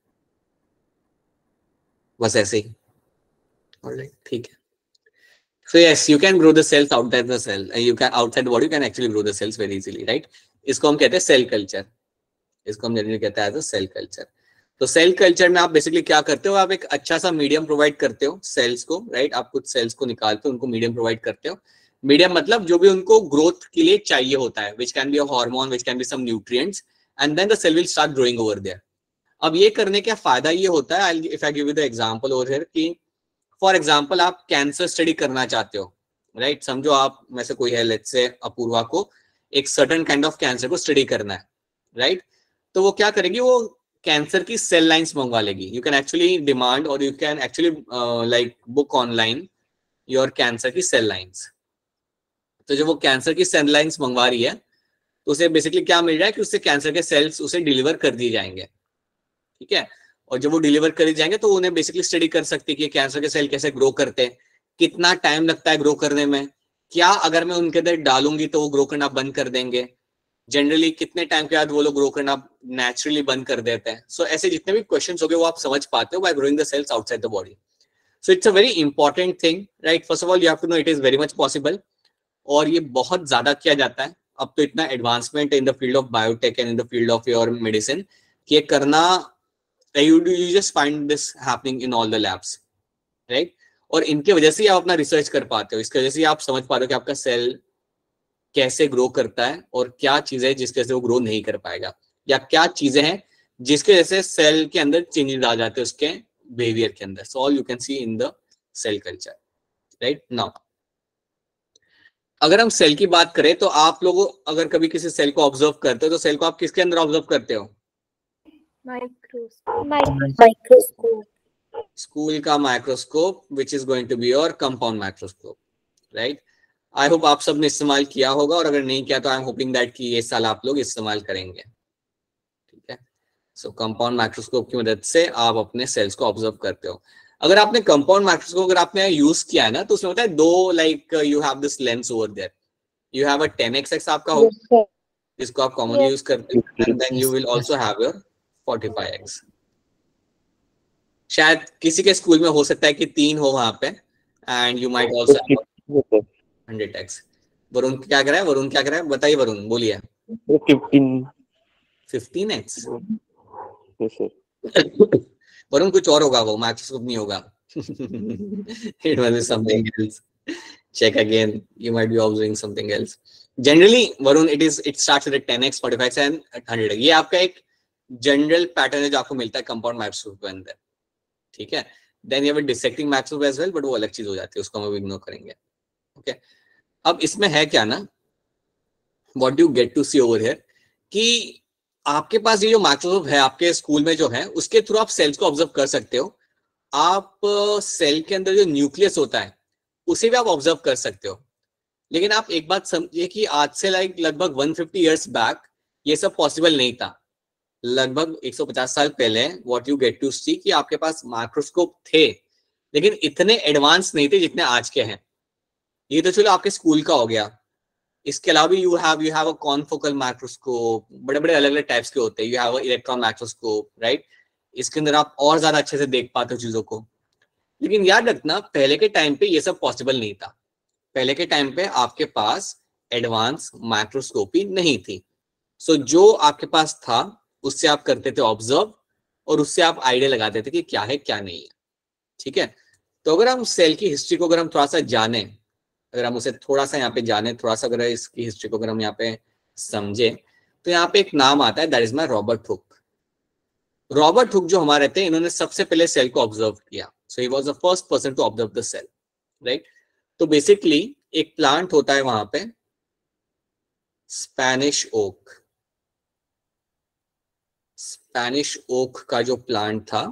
बस ऐसे ही। ऑलराइट, ठीक है। So yes, you can grow the cells outside the cell. You can outside the body, you can actually grow the cells very easily, right? इसको हम कहते हैं सेल कल्चर। इसको हम जनरली कहते हैं एज अ सेल कल्चर। तो सेल कल्चर में आप बेसिकली क्या करते हो? आप एक अच्छा सा मीडियम प्रोवाइड करते हो सेल्स को, राइट? आप कुछ सेल्स को निकालते हो, उनको मीडियम प्रोवाइड करते हो। मीडियम मतलब जो भी उनको ग्रोथ के लिए चाहिए होता है, which can be a hormone, which can be some nutrients, and then the cell will start growing over there. अब ये करने का फायदा ये होता है, if I give you the example over here, कि फॉर एग्जाम्पल आप कैंसर स्टडी करना चाहते हो, राइट? समझो आप में से कोई है, लेट्स से अपूर्वा को एक सर्टेन काइंड ऑफ कैंसर को स्टडी करना है, राइट? तो वो क्या करेगी? वो कैंसर की सेल लाइंस मंगवा लेगी। यू कैन एक्चुअली डिमांड और you can actually like book online your cancer की सेल लाइंस। तो जब वो कैंसर की सेल लाइंस मंगवा रही है तो उसे बेसिकली क्या मिल रहा है कि उससे कैंसर के सेल्स उसे डिलीवर कर दिए जाएंगे, ठीक है? और जब वो डिलीवर कर जाएंगे तो उन्हें बेसिकली स्टडी कर सकती है कि कैंसर के सेल कैसे ग्रो करते हैं, कितना टाइम लगता है ग्रो करने में, क्या अगर मैं उनके अंदर डालूंगी तो वो ग्रो करना बंद कर देंगे, जनरली कितने टाइम के बाद वो लोग ग्रो करना नेचुरली बंद कर देते हैं। सो ऐसे जितने भी क्वेश्चंस हो गए वो आप समझ पाते हो by growing the cells outside the body. So it's a very important thing, right? First of all you have to know it is very much possible, और ये बहुत ज्यादा किया जाता है। अब तो इतना advancement in the field of biotech and in the field of your medicine कि ये करना, you just find this happening in all the labs, right? और इनके वजह से आप अपना रिसर्च कर पाते हो, इसकी वजह से आप समझ पा रहे हो कि आपका सेल कैसे ग्रो करता है और क्या चीजें है जिसकी वजह से वो ग्रो नहीं कर पाएगा, या क्या चीजें हैं जिसकी वजह से सेल के अंदर चेंजेस आ जाते हैं उसके बिहेवियर के अंदर। So all you can see in the cell culture, right? Now अगर हम सेल की बात करें तो आप लोग अगर कभी किसी सेल को ऑब्जर्व करते हो तो सेल को आप किसके अंदर ऑब्जर्व करते हो? माइक्रोस्कोप। स्कूल का microscope, which is going to be your compound microscope, right? I hope आप सबने इस्तेमाल किया होगा, और अगर नहीं किया तो आई एम होपिंग दैट कि ये साल आप लोग इस्तेमाल करेंगे, ठीक है? सो कंपाउंड माइक्रोस्कोप की मदद से आप अपने सेल्स को ऑब्जर्व करते हो। अगर आपने कंपाउंड माइक्रोस्कोप अगर आपने यूज किया है ना, तो उसमें होता है दो, like you have this lens over there, you have a 10x आपका होगा जिसको आप कॉमनली यूज करते हो, and then you will also have your 45x। शायद किसी के स्कूल में हो सकता है कि 3 हो वहां पे, and you might also 100x। Varun क्या कर रहा है? वरुण क्या कर रहा है? बताइए वरुण, बोलिए। 15x? वरुण कुछ और होगा, वो माइक्रोस्कोप नहीं होगा। It must be something else. Check again. You might be observing something else. Generally, Varun, it starts with a 10x, 45x and 100x. ये आपका एक जनरल पैटर्न है जो आपको मिलता है कंपाउंड माइक्रोस्कोप के अंदर, ठीक है? देन ये dissecting microscope as well, but वो अलग चीज हो जाती है, उसको हम इग्नोर करेंगे, ओके? अब इसमें है क्या ना, what you get to see over here, कि आपके पास ये जो माइक्रोस्कोप है आपके स्कूल में जो है, उसके थ्रू आप सेल्स को ऑब्जर्व कर सकते हो। आप सेल के अंदर जो न्यूक्लियस होता है उसे भी आप ऑब्जर्व कर सकते हो। लेकिन आप एक बात समझिए कि आज से लगभग 150 इयर्स बैक ये सब पॉसिबल नहीं था। लगभग 150 साल पहले व्हाट यू गेट टू सी कि आपके पास माइक्रोस्कोप थे, लेकिन इतने एडवांस नहीं थे जितने आज के हैं। ये तो चलो आपके स्कूल का हो गया, इसके अलावा भी you have a confocal microscope, बड़े बड़े अलग अलग टाइप्स के होते हैं, you have a electron microscope, right. इसके अंदर आप और ज्यादा अच्छे से देख पाते हो चीजों को। लेकिन याद रखना पहले के टाइम पे ये सब पॉसिबल नहीं था। पहले के टाइम पे आपके पास एडवांस माइक्रोस्कोपी नहीं थी। सो जो आपके पास था उससे आप करते थे ऑब्जर्व, और उससे आप आइडिया लगाते थे कि क्या है क्या नहीं है, ठीक है। तो अगर हम सेल की हिस्ट्री को अगर हम थोड़ा सा जाने, अगर हम उसे थोड़ा सा यहाँ पे जाने, थोड़ा सा अगर इसकी हिस्ट्री को अगर हम यहाँ पे समझे, तो यहाँ पे एक नाम आता है, that is my Robert Hooke. Robert hook जो हमारे थे, इन्होंने सबसे पहले सेल को ऑब्जर्व किया। So he was the first person to observe the cell, right. तो बेसिकली एक प्लांट होता है वहां पे, स्पेनिश ओक। स्पेनिश ओक का जो प्लांट था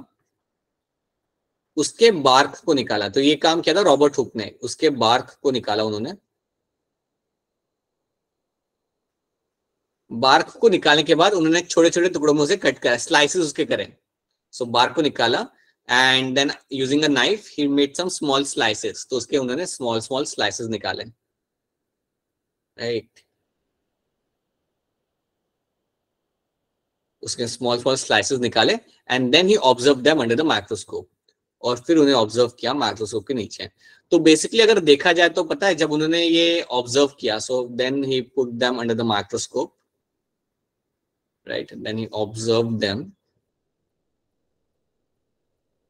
उसके बार्क को निकाला। तो ये काम किया था रॉबर्ट हुक ने, उसके बार्क को निकाला उन्होंने। बार्क को निकालने के बाद उन्होंने छोटे छोटे टुकड़ों में उसे कट करा, स्लाइसेस उसके करें। सो बार्क को निकाला and then using a knife he made some small slices. तो उसके उन्होंने स्मॉल स्मॉल स्लाइसेस निकाले, राइट। उसके स्मॉल स्मॉल स्लाइसेस निकाले and then he observe them under the microscope, और फिर उन्हें ऑब्जर्व किया माइक्रोस्कोप के नीचे। तो बेसिकली अगर देखा जाए तो पता है जब उन्होंने ये ऑब्जर्व किया, so then he put them under the microscope, right, then he observe them.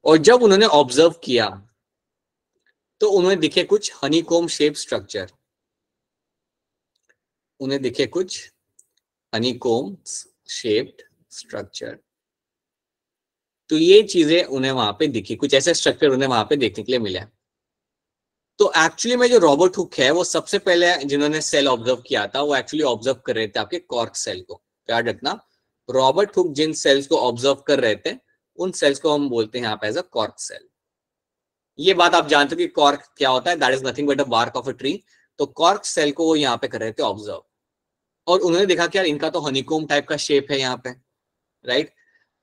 और जब उन्होंने ऑब्जर्व किया तो उन्हें दिखे कुछ हनीकॉम्ब शेप स्ट्रक्चर, उन्हें दिखे कुछ हनीकॉम्ब शेप्ड स्ट्रक्चर। तो ये चीजें उन्हें वहां पे दिखी, कुछ ऐसे स्ट्रक्चर उन्हें वहां पे देखने के लिए मिले। तो एक्चुअली में जो रॉबर्ट हुक है वो सबसे पहले जिन्होंने सेल ऑब्जर्व किया था वो एक्चुअली ऑब्जर्व कर रहे थे आपके कॉर्क सेल को। याद रखना, रॉबर्ट हुक जिन सेल्स को ऑब्जर्व कर रहे थे उन सेल्स को हम बोलते हैं यहाँ पे एज अ कॉर्क सेल। ये बात आप जानते हो कि कॉर्क क्या होता है, that is nothing but a bark of a tree. तो कॉर्क सेल को वो यहाँ पे कर रहे थे ऑब्जर्व, और उन्होंने देखा कि यार इनका तो हनीकॉम्ब टाइप का शेप है यहाँ पे, राइट।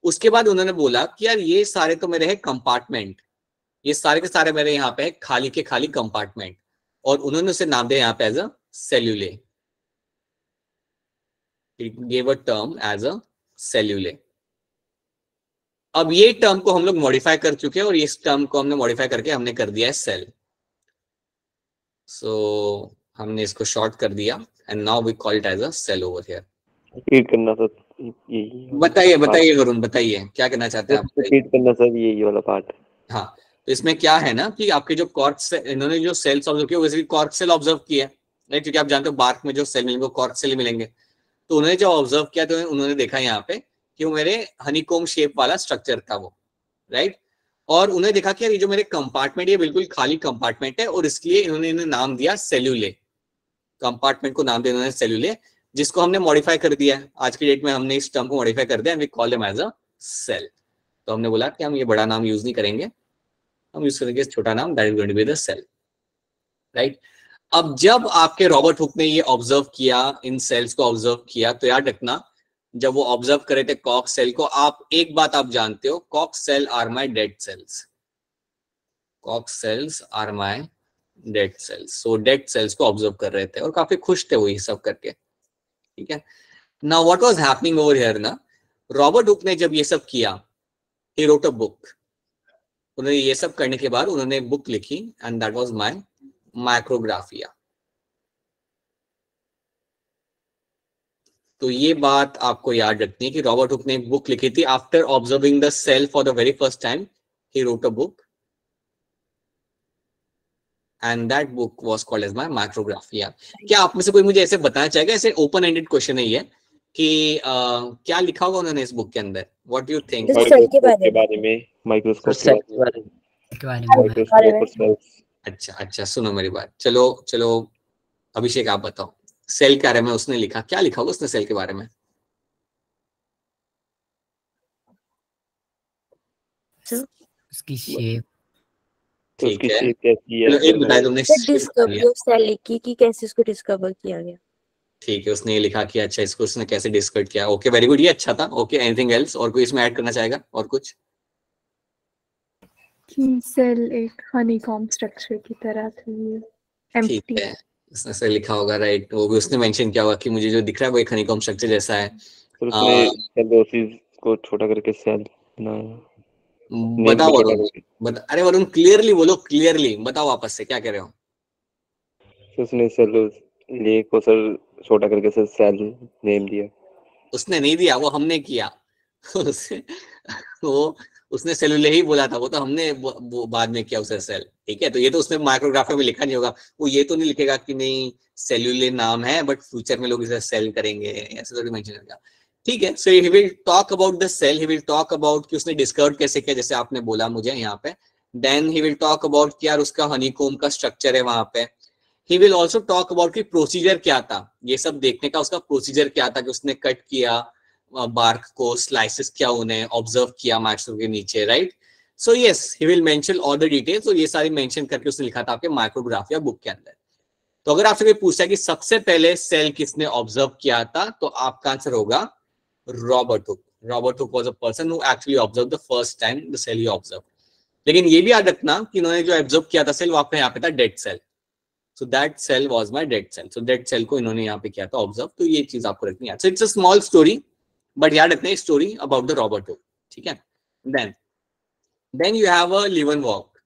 उसके बाद उन्होंने बोला कि यार ये सारे तो मेरे हैं कंपार्टमेंट, ये सारे के सारे मेरे यहाँ पे खाली के खाली कंपार्टमेंट, और उन्होंने उसे नाम दिया यहाँ पे as a cellulae. It gave a term as a cellulae. अब ये टर्म को हम लोग मॉडिफाई कर चुके हैं, और इस टर्म को हमने मॉडिफाई करके हमने कर दिया है सेल। सो हमने इसको शॉर्ट कर दिया and now we call it as a cell over here. Repeat करना सर, यही बताइए बताइए वरुण, बताइए क्या कहना चाहते हैं आप? रिपीट करना सर, यही वाला पार्ट। हाँ, तो इसमें क्या है ना कि आपके जो कॉर्क सेल, इन्होंने जो सेल्स ऑब्जर्व किए वैसे कॉर्क सेल ऑब्जर्व किया, राइट, क्योंकि आप जानते हो बार्क में जो सेल मिलेंगे कॉर्क सेल मिलेंगे। तो उन्होंने जो ऑब्जर्व किया तो उन्होंने देखा यहाँ पे कि वो मेरे हनीकॉम्ब शेप वाला स्ट्रक्चर था वो, राइट। और उन्हें देखा कि यार ये जो मेरे कंपार्टमेंट ये बिल्कुल खाली कंपार्टमेंट है, और इसलिए इन्होंने इन्हें नाम दिया सेल्यूले। कंपार्टमेंट को नाम दिया इन्होंने सेल्यूले, जिसको हमने मॉडिफाई कर दिया। आज की डेट में हमने इस टर्म को मॉडिफाई कर दिया, we call them as a cell. तो हमने बोला कि हम ये बड़ा नाम यूज नहीं करेंगे, हम यूज करेंगे छोटा नाम, that is going to be the cell, right. अब जब आपके रॉबर्ट हुक ने ये ऑब्जर्व किया, इन सेल्स को ऑब्जर्व किया, तो याद रखना जब वो ऑब्जर्व करे थे कॉर्क सेल को, आप एक बात आप जानते हो, cork cell are my dead cells. Cork cells are my dead cells. So dead cells को ऑब्जर्व कर रहे थे और काफी खुश थे वो ये सब करके, ठीक है। Now what was happening over here ना, रॉबर्ट हुक ने जब ये सब किया, ही रोट अ बुक। उन्होंने ये सब करने के बाद उन्होंने एक बुक लिखी and that was my Micrographia. तो ये बात आपको याद रखनी है कि रॉबर्ट हुक ने एक बुक लिखी थी after observing the cell for the very first time, he wrote a book and that book was called as my micrographia. क्या आप में से कोई मुझे ऐसे बताना चाहेगा, ऐसे ओपन एंडेड क्वेश्चन है ये, कि क्या लिखा होगा उन्होंने इस बुक के अंदर? What do you think? Cell के बारे में, माइक्रोस्कोप के बारे में, माइक्रोस्कोप और सेल्स। अच्छा अच्छा, सुनो मेरी बात, चलो चलो अभिषेक आप बताओ, सेल के बारे में उसने लिखा, क्या लिखा होगा उसने सेल के बारे में? उसकी शेप, तो ठीक उसकी है, शेप कैसी चलो एक है, बताया तुमने, डिस्कवरी ऑफ सेल लिखी कि कैसे इसको डिस्कवर किया गया। ठीक है, उसने ये लिखा कि अच्छा इसको उसने कैसे डिस्कवर किया। ओके वेरी गुड, ये अच्छा था। Okay, anything else? और कोई इसमें ऐड करना चाहेगा और कुछ? कि सेल एक हनीकॉम्ब स्ट्रक्चर की तरह थी, ठीक एम्प्टी। है, उसने से लिखा होगा राइट, वो भी उसने मेंशन किया होगा कि मुझे जो दिख रहा है वो एक हनीकॉम्ब स्ट्रक्चर जैसा है। सर उसने सेलोसिस को छोटा करके सेल बनाया, बताओ छोटा वरुण, करके। अरे वरुण क्लियरली बोलो, क्लियरली बताओ वापस से क्या कह रहे हो। सर उसने लेक को सर छोटा करके सर सेल नेम दिया। उसने नहीं दिया, वो हमने किया। उसने वो उसने सेलुलर ही बोला था, वो तो हमने वो बाद में किया उसे सेल। ठीक है, तो ये तो उसने माइक्रोग्राफर में लिखा नहीं होगा, वो ये तो नहीं लिखेगा कि नहीं सेलुलर नाम है बट फ्यूचर में लोग इसे सेल करेंगे, ऐसे तो मेंशन करेगा। ठीक है, so he will talk about the cell, he will talk about कि उसने डिस्कवर कैसे किया, जैसे आपने बोला मुझे यहाँ पे। Then he will talk about कि यार उसका हनीकॉम्ब का स्ट्रक्चर है वहां पे। He will also talk about कि प्रोसीजर क्या था, ये सब देखने का उसका प्रोसीजर क्या था, कि उसने कट किया बार्क को, स्लाइसेस क्या उन्हें ऑब्जर्व किया माइक्रोस्कोप के नीचे, right. So yes, he will mention all the details, और ये सारी मेंशन करके उसने लिखा था आपके माइक्रोग्राफिया बुक के अंदर। तो अगर आपसे कोई पूछा कि सबसे पहले सेल किसने ऑब्जर्व किया था, तो आपका आंसर होगा Robert Hooke. Robert Hooke was a person who actually observe the first time the cell he observe. लेकिन ये भी याद रखना कि इन्होंने जो ऑब्जर्व किया था सेल, वो आपका यहाँ पे था dead cell. So that cell was my dead cell. So dead cell को इन्होंने यहाँ पे किया था ऑब्जर्व, तो ये चीज आपको रखनी है। So it's a small story, but याद रखना है story about the Robert Hooke. ठीक है, then you have a लीवनहॉक।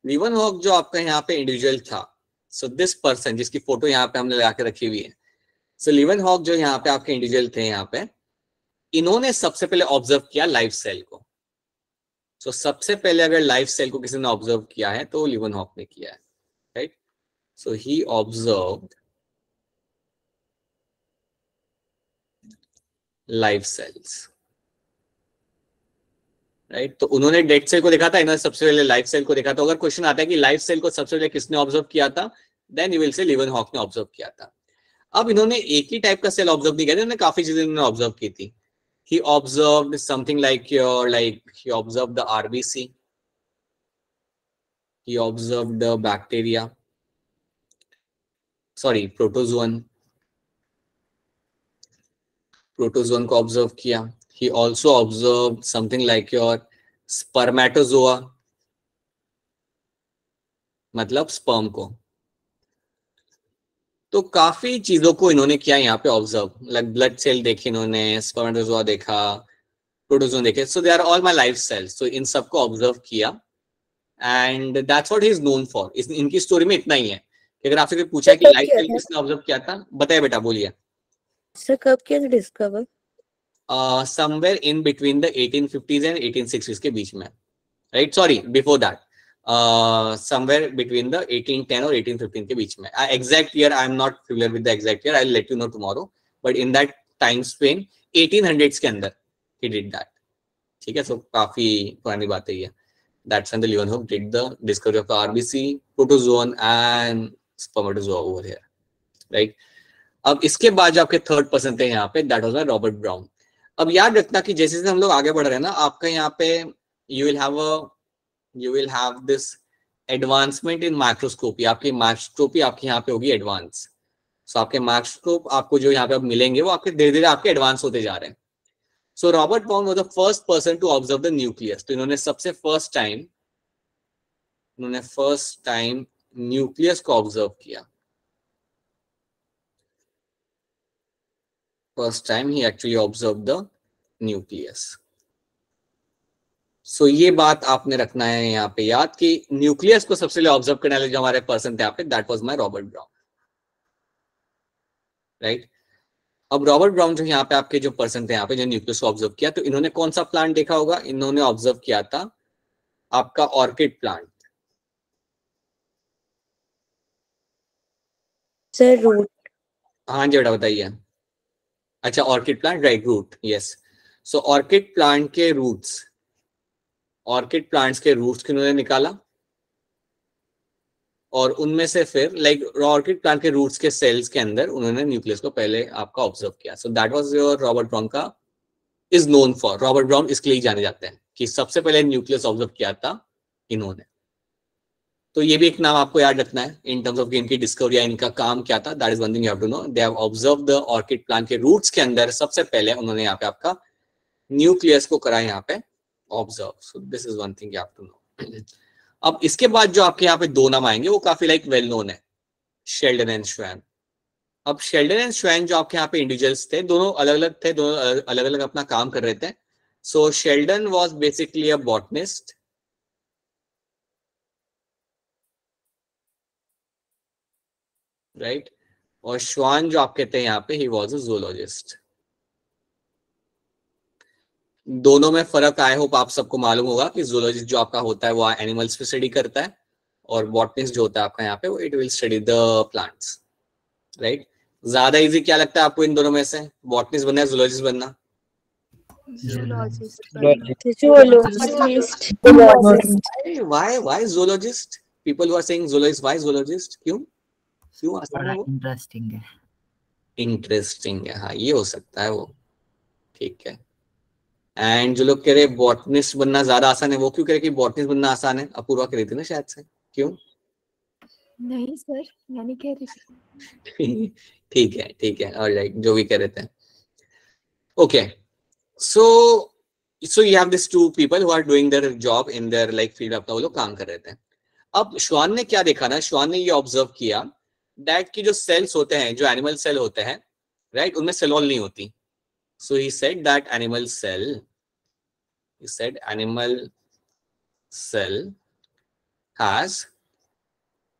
लीवनहॉक जो आपका यहाँ पे इंडिविजुअल था, so this person जिसकी फोटो यहाँ पे हमने लगा के रखी हुई है, so लीवनहॉक जो यहाँ पे आपके इंडिविजुअल थे यहाँ पे, इन्होंने सबसे पहले ऑब्जर्व किया लाइफ सेल को। so सबसे पहले अगर लाइफ सेल को किसी ने ऑब्जर्व किया है तो लीवनहॉक ने किया है, right. So he observed live cells, right? तो उन्होंने डेड सेल को देखा था, इन्होंने सबसे पहले लाइव सेल को देखा था। अगर क्वेश्चन आता है कि लाइव सेल को सबसे पहले किसने ऑब्जर्व किया था, देन यू विल से लीवनहॉक ने ऑब्जर्व किया था। अब इन्होंने एक ही टाइप का सेल ऑब्जर्व नहीं किया, इन्होंने काफी चीजें इन्होंने ऑब्जर्व की थी। He observed something like he observed the RBC, he observed the bacteria, sorry protozoan को ऑब्जर्व किया। He also observed something like your spermatozoa, मतलब स्पर्म को। तो काफी चीजों को इन्होंने किया यहाँ पे ऑब्जर्व, लाइक ब्लड सेल देखे इन्होंने, स्पर्मेटोजोआ देखा, प्रोटोजोन देखे। So they are all my life cells. तो इन सबको ऑब्जर्व किया and that's what he is known for. इनकी स्टोरी में इतना ही है कि अगर आपसे कोई पूछा कि लाइफ सेल किसने ऑब्जर्व किया था, बताइए बेटा, बोलिए। सर कब किया discover? Somewhere in between the 1850s and 1860s के बीच में, right. Sorry before that, somewhere between the 1810 और 1815 के बीच में। Exact year I am not familiar with the exact year, I'll let you know tomorrow, but in that time span 1800s के अंदर he did that। ठीक है, so काफी पुरानी बात है ये। That's when the Leeuwenhoek did the discovery of the RBC, protozoan and spermatozoa over here, right। अब इसके बाद जो आपके थर्ड पर्सन थे यहाँ पे, that was रॉबर्ट ब्राउन। अब याद रखना कि जैसे जैसे हम लोग आगे बढ़ रहे हैं ना, आपका यहाँ पे you will have this advancement in microscopy। आपकी माइक्रोस्कोपी आपके यहाँ पे होगी एडवांस। सो आपके माइक्रोस्कोप आपको जो यहाँ पे अब मिलेंगे वो आपके धीरे धीरे आपके एडवांस होते जा रहे हैं। So Robert Brown was the first person to observe the nucleus. तो इन्होंने सबसे फर्स्ट टाइम न्यूक्लियस को ऑब्जर्व किया। फर्स्ट टाइम ही एक्चुअली ऑब्जर्व द न्यूक्लियस। सो ये बात आपने रखना है यहाँ पे याद कि न्यूक्लियस को सबसे पहले ऑब्जर्व करने वाले जो हमारे पर्सन थे यहाँ पे, that was my Robert brown, right. अब रॉबर्ट ब्राउन जो यहाँ पे आपके जो पर्सन थे यहाँ पे, जो न्यूक्लियस को ऑब्जर्व किया, तो इन्होंने कौन सा प्लांट देखा होगा? इन्होंने ऑब्जर्व किया था आपका ऑर्किड प्लांट। Sir root. हाँ जी बेटा बताइए। अच्छा orchid plant, right, root, yes. So orchid plant के रूट्स, ऑर्किड प्लांट्स के रूट्स को इन्होंने निकाला और उनमें से फिर लाइक ऑर्किड प्लांट के रूट्स के सेल्स के अंदर उन्होंने न्यूक्लियस को पहले आपका ऑब्जर्व किया। So that was your Robert Brown का is known for. Robert Brown इसके लिए जाने जाते हैं कि सबसे पहले न्यूक्लियस ऑब्जर्व किया था इन्होंने। तो ये भी एक नाम आपको याद रखना है इन टर्म्स ऑफ इनकी डिस्कवरी या इनका काम क्या था। That is one thing you have to know. They have observe the orchid plant के रूट्स के अंदर सबसे पहले उन्होंने यहाँ पे आपका न्यूक्लियस को करा यहाँ पे observe. So this is one thing you have to know. अब इसके बाद जो आपके यहाँ पे दो नाम आएंगे वो काफी लाइक वेल नोन है, शेल्डन एंड श्वैन। अब शेल्डन एंड श्वैन जो आपके यहाँ पे इंडिविजुअल्स थे, दोनों अलग अलग थे, दोनों अलग अलग अपना काम कर रहे थे। So Schleiden was basically a botanist, right, और श्वान जो आप कहते हैं यहाँ पे, ही वाज अ जूलॉजिस्ट। दोनों में फर्क आई होप आप सबको मालूम होगा कि जूलॉजिस्ट जो आपका होता है वो एनिमल्स पे स्टडी करता है, और बॉटनिस्ट जो होता है आपका यहाँ पे वो it will study the plants, right. ज्यादा इजी क्या लगता है आपको इन दोनों में से, बॉटनिस्ट बनना है जूलॉजिस्ट बनना? zoologist zoologist why zoologist? People who are saying zoologist, why zoologist? क्यों आसान है वो? इंटरेस्टिंग है। इंटरेस्टिंग है, हाँ ये हो सकता है वो, ठीक है। एंड जो लोग कह रहे बॉटनिस्ट बनना ज्यादा आसान है, वो क्यों कह रहे कि बॉटनिस्ट बनना आसान है? अपूर्वा कह रही थी ना शायद से, क्यों? नहीं सर, मैं नहीं कह रही थी। ठीक है, ऑलराइट, जो भी कह रहे थे। Okay, so you have these two people who are doing their job in their like field, अपना वो लोग काम कर रहे थे। अब श्वान ने क्या देखा ना, श्वान ने ये ऑब्जर्व किया दैट कि जो सेल्स होते हैं, जो एनिमल सेल होते हैं, राइट, उनमें सेल वॉल नहीं होती। So he said that animal cell has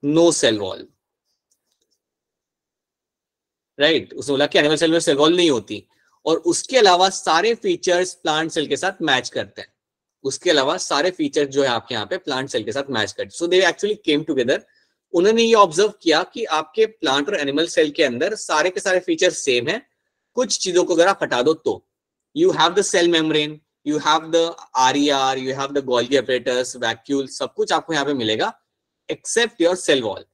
no cell wall, right. उसने बोला कि एनिमल सेल में सेल वॉल नहीं होती, और उसके अलावा सारे फीचर्स प्लांट सेल के साथ मैच करते हैं। उसके अलावा सारे फीचर्स जो है आपके यहाँ पे प्लांट सेल के साथ मैच करते हैं। सो दे एक्चुअली केम टुगेदर। उन्होंने ये ऑब्जर्व किया कि आपके प्लांट और एनिमल सेल के अंदर सारे के सारे फीचर सेम है, कुछ चीजों को अगर आप हटा दो तो you have the cell membrane, you have the RER, you have the Golgi apparatus, vacuole, सब कुछ आपको यहाँ पे मिलेगा except your cell wall.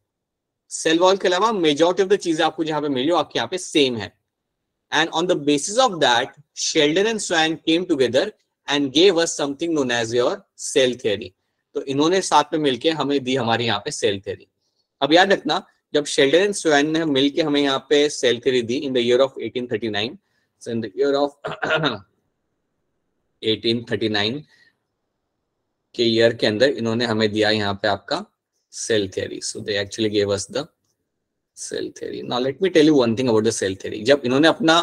Cell wall के अलावा मेजॉरिटी ऑफ द चीजें आपको जहाँ पे मिली आपके यहाँ पे सेम है। And on the basis of that, Sheldon and Swan came together and gave us something known as your cell theory. तो इन्होंने साथ में मिलके हमें दी हमारी यहाँ पे सेल थ्योरी। अब याद रखना, जब शेल्डन एंड स्वान ने मिलके हमें यहाँ पे सेल थ्योरी दी in the year of 1839, so in the year of 1839 के ईयर के अंदर इन्होंने हमें दिया यहाँ पे आपका cell theory. So they actually gave us the cell theory. Now let me tell you one thing about the cell theory. जब इन्होंने अपना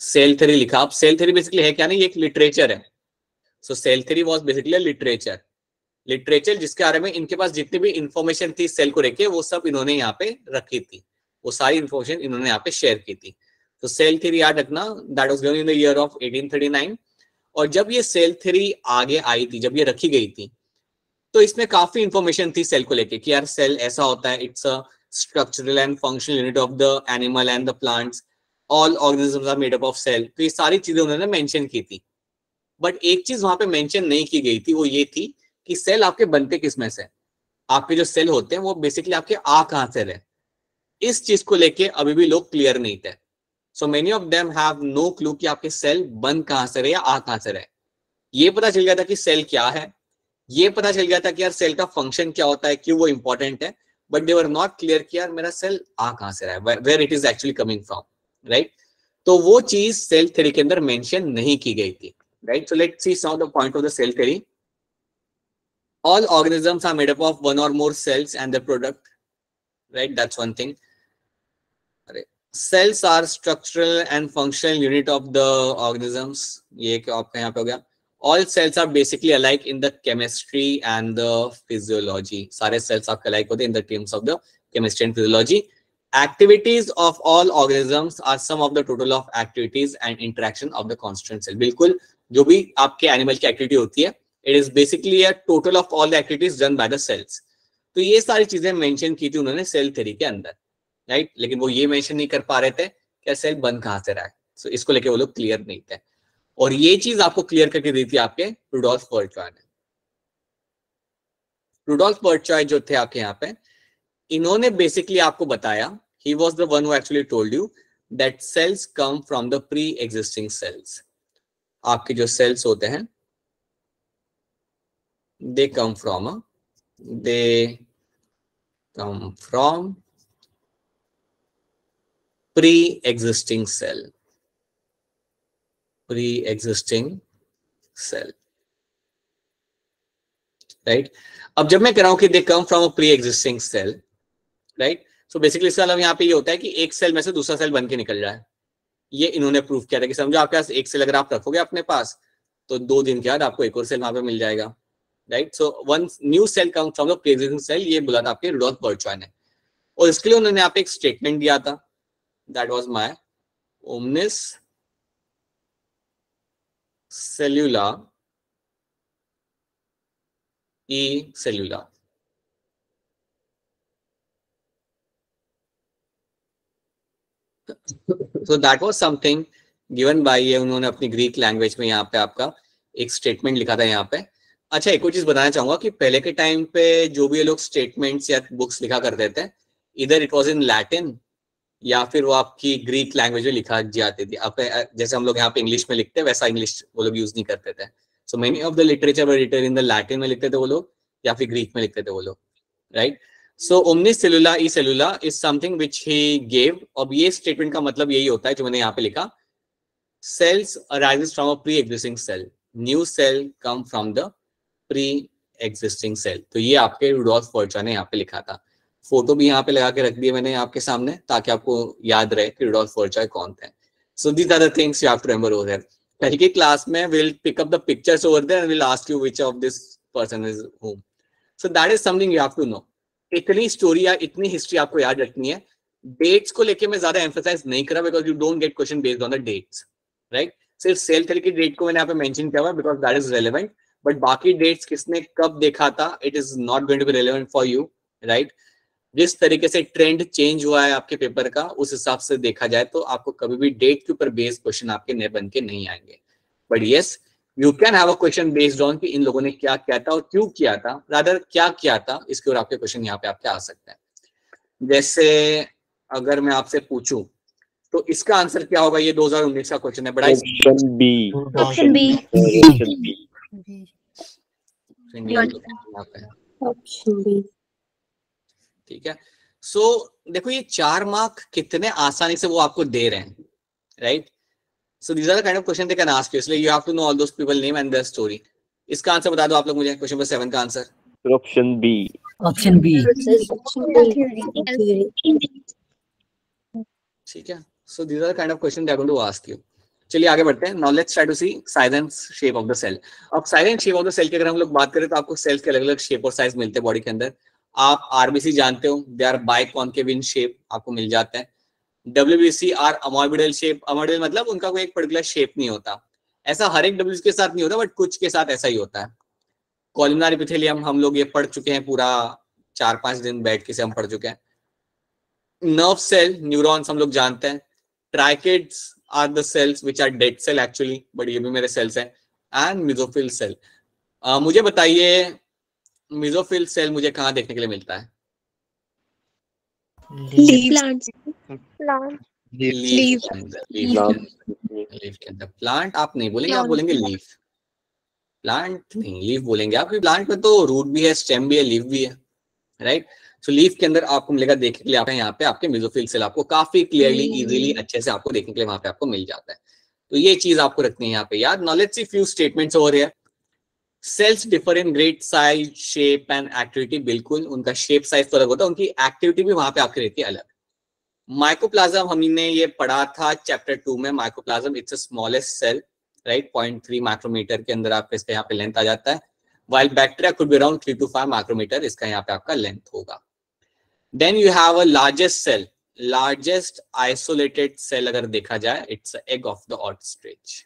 सेल थ्योरी लिखा, अब सेल थ्योरी बेसिकली है क्या ना, ये एक लिटरेचर है। So cell theory was basically literature जिसके बारे में इनके पास जितनी भी इंफॉर्मेशन थी सेल को लेके वो सब इन्होंने यहाँ पे रखी थी, वो सारी इंफॉर्मेशन इन्होंने यहाँ पे शेयर की थी। तो सेल थ्योरी याद रखना, that was given in the year of 1839। और जब ये सेल थ्योरी आगे आई थी, जब ये रखी गई थी, तो इसमें काफी इंफॉर्मेशन थी सेल को लेके कि यार सेल ऐसा होता है, it's a structural and functional unit of the animal and the plants, all organisms are made up of cell। तो ये सारी चीजें उन्होंने मेंशन की थी। बट एक चीज वहां पे मेंशन नहीं की गई थी, वो ये थी कि सेल आपके बनते किसमें से। आपके जो सेल होते हैं वो बेसिकली आपके आ कहां से रहे, इस चीज को लेके अभी भी लोग क्लियर नहीं थे। So many of them have no clue कि आपके सेल बन कहां से रहे या आ कहां से रहे। ये पता चल गया था कि सेल क्या है, ये पता चल गया था कि यार सेल का फंक्शन क्या होता है, क्यों वो इंपॉर्टेंट है, but they were not clear कि यार मेरा सेल आ कहां से रहा है, where it is actually coming from, right. तो वो चीज सेल थ्योरी के अंदर मेंशन नहीं की गई थी, right. So let's see some of the point of the cell theory. All organisms are made up of one or more cells and their product, right, that's one thing. Cells are structural and functional unit of the organisms, ये क्या आपका यहाँ पे हो गया। All cells are basically alike in the chemistry and the physiology. सारे cells आपके alike होते हैं in the terms of the chemistry and physiology. Activities of all organisms are sum of the total of activities and interaction of the constituent cell. बिल्कुल जो भी आपके animal की activity होती है, it is basically a total of all the activities done by the cells. तो ये सारी चीजें mention की थी उन्होंने सेल थ्योरी के अंदर, राइट। लेकिन वो ये mention नहीं कर पा रहे थे कि सेल बन कहां से रहा है। So इसको लेके वो लोग क्लियर नहीं थे, और ये चीज आपको क्लियर करके दी थी आपके रुडोल्फ वर्च्यॉय ने। रुडोल्फ वर्च्यॉय जो थे आपके यहाँ पे, इन्होंने बेसिकली आपको बताया, he was the one who actually told you that cells come from the pre existing cells. आपके जो सेल्स होते हैं they come from pre existing cell, right. अब जब मैं कह रहा हूं कि they come from a pre existing cell, right, so basically इसका मतलब यहाँ पे ये होता है कि एक सेल में से दूसरा सेल बन के निकल जाए। ये इन्होंने प्रूव किया था कि समझो आपके पास एक सेल अगर आप रखोगे अपने पास तो 2 दिन के बाद आपको एक और सेल वहां पे मिल जाएगा, right. So one new cell come from the pre-existing cell, ये बोला था आपके रुडोल्फ बर्जमैन ने। और इसके लिए उन्होंने यहाँ पे एक स्टेटमेंट दिया था, that was my omnis cellula e cellula. So that was something given by ये उन्होंने अपनी ग्रीक लैंग्वेज में यहाँ पे आपका एक स्टेटमेंट लिखा था यहाँ पे। अच्छा, एक और चीज बताना चाहूंगा कि पहले के टाइम पे जो भी ये लोग स्टेटमेंट्स या बुक्स लिखा करते थे, इधर इट वाज इन लैटिन या फिर वो आपकी ग्रीक लैंग्वेज में लिखा जाती थी। अब जैसे हम लोग यहाँ पे इंग्लिश में लिखते हैं वैसा इंग्लिश वो लोग यूज नहीं करते थे। So many of the literature were written in the Latin में लिखते थे वो लोग या फिर ग्रीक में लिखते थे वो लोग, right. So omnis cellula e cellula is something which he gave. अब ये स्टेटमेंट का मतलब यही होता है जो मैंने यहाँ पे लिखा, cells arises from a pre existing cell, new cell come from the pre existing cell. तो ये आपके रुडोल्फ बर्जमैन ने यहाँ पे लिखा था। फोटो भी यहाँ पे लगा के रख दिए मैंने आपके सामने ताकि आपको याद रहे कि रुडोल्फ बर्जमैन कौन थे। So these are the things you have to remember over here. कल की क्लास में will pick up the pictures over there and will ask you which of this person is whom. So that is something you have to know. इतनी स्टोरी या इतनी हिस्ट्री आपको याद रखनी है। डेट्स को लेके मैं ज्यादा एम्फसाइज नहीं कर रहा because you don't get question based on the dates, right. सिर्फ सेल थ्योरी की डेट को मैंने यहाँ पे मेंशन किया हुआ है because that is relevant, but बाकी डेट्स किसने कब देखा था it is not going to be relevant for you, right. जिस तरीके से ट्रेंड चेंज हुआ है आपके पेपर का उस हिसाब से देखा जाए तो आपको कभी भी डेट के ऊपर बेस्ड क्वेश्चन आपके नए बन के नहीं आएंगे। But yes, you can have a question based on कि इन लोगों ने क्या किया था और क्यों किया था, रादर क्या किया था, इसके ऊपर आपके क्वेश्चन यहाँ पे आपके आ सकते हैं। जैसे अगर मैं आपसे पूछूं तो इसका आंसर क्या होगा, ये 2019 का क्वेश्चन है, बड़ा option B. Option B. Option B. ठीक है। सो देखो ये 4 मार्क कितने आसानी से वो आपको दे रहे हैं, right. So these are the kind of questions they can ask you. इसलिए you have to know all those people name and their story. इसका आंसर बता दो आप लोग मुझे, क्वेश्चन नंबर 7 का answer. Option B. Option B. ठीक है। So these are the kind of questions they are going to ask you. चलिए आगे बढ़ते हैं। Now let's try to see size and shape of the cell. अब size and shape of the cell की अगर हम लोग बात करें तो आपको सेल्स के अलग अलग शेप और साइज मिलते हैं बॉडी के अंदर। आप आरबीसी जानते हो, दे आर बाइकॉन्केव इन शेप, आपको मिल जाते हैं। WBC आर अमॉर्बिडल शेप, अमॉर्बिडल मतलब उनका कोई एक पर्टिकुलर शेप नहीं होता, ऐसा हर एक WBC के साथ नहीं होता बट कुछ के साथ ऐसा ही होता है। कॉलमनार एपिथेलियम हम लोग ये पढ़ चुके हैं, पूरा 4-5 दिन बैठ के से हम पढ़ चुके हैं। नर्व सेल, न्यूरॉन्स हम लोग जानते हैं। Tracheids are the cells which are dead cell actually, but ये भी मेरे सेल्स हैं। And mesophyll cell. मुझे बताइए मेसोफिल सेल मुझे कहाँ देखने के लिए मिलता है? प्लांट्स। लीफ के अंदर। प्लांट आप नहीं बोलेंगे, आप बोलेंगे लीफ। प्लांट नहीं, लीफ बोलेंगे आप, प्लांट में तो रूट भी है, स्टेम भी है, लीफ भी है, राइट। सो लीफ के अंदर आपको मिलेगा देखने के लिए आप यहाँ पे आपके मेसोफिल सेल आपको काफी क्लियरली इजीली अच्छे से आपको देखने के लिए वहां पे आपको मिल जाता है। तो ये चीज आपको रखनी है यहाँ पे याद। Now let's see few statements over here. Cells differ in great size, shape and activity. बिल्कुल, उनका शेप साइज तो अलग होता है, उनकी एक्टिविटी भी वहां पे आपकी रहती है अलग। माइकोप्लाज्म हमने ये पढ़ा था चैप्टर 2 में। Mycoplasma it's a smallest cell, right. 0.3 micrometre के अंदर आपका इसका यहाँ पे लेंथ आ जाता है। While bacteria could be around 3 to 5 micrometre, इसका यहाँ पे आपका लेंथ होगा। Then you have a largest cell, largest isolated cell अगर देखा जाए it's egg of the ostrich.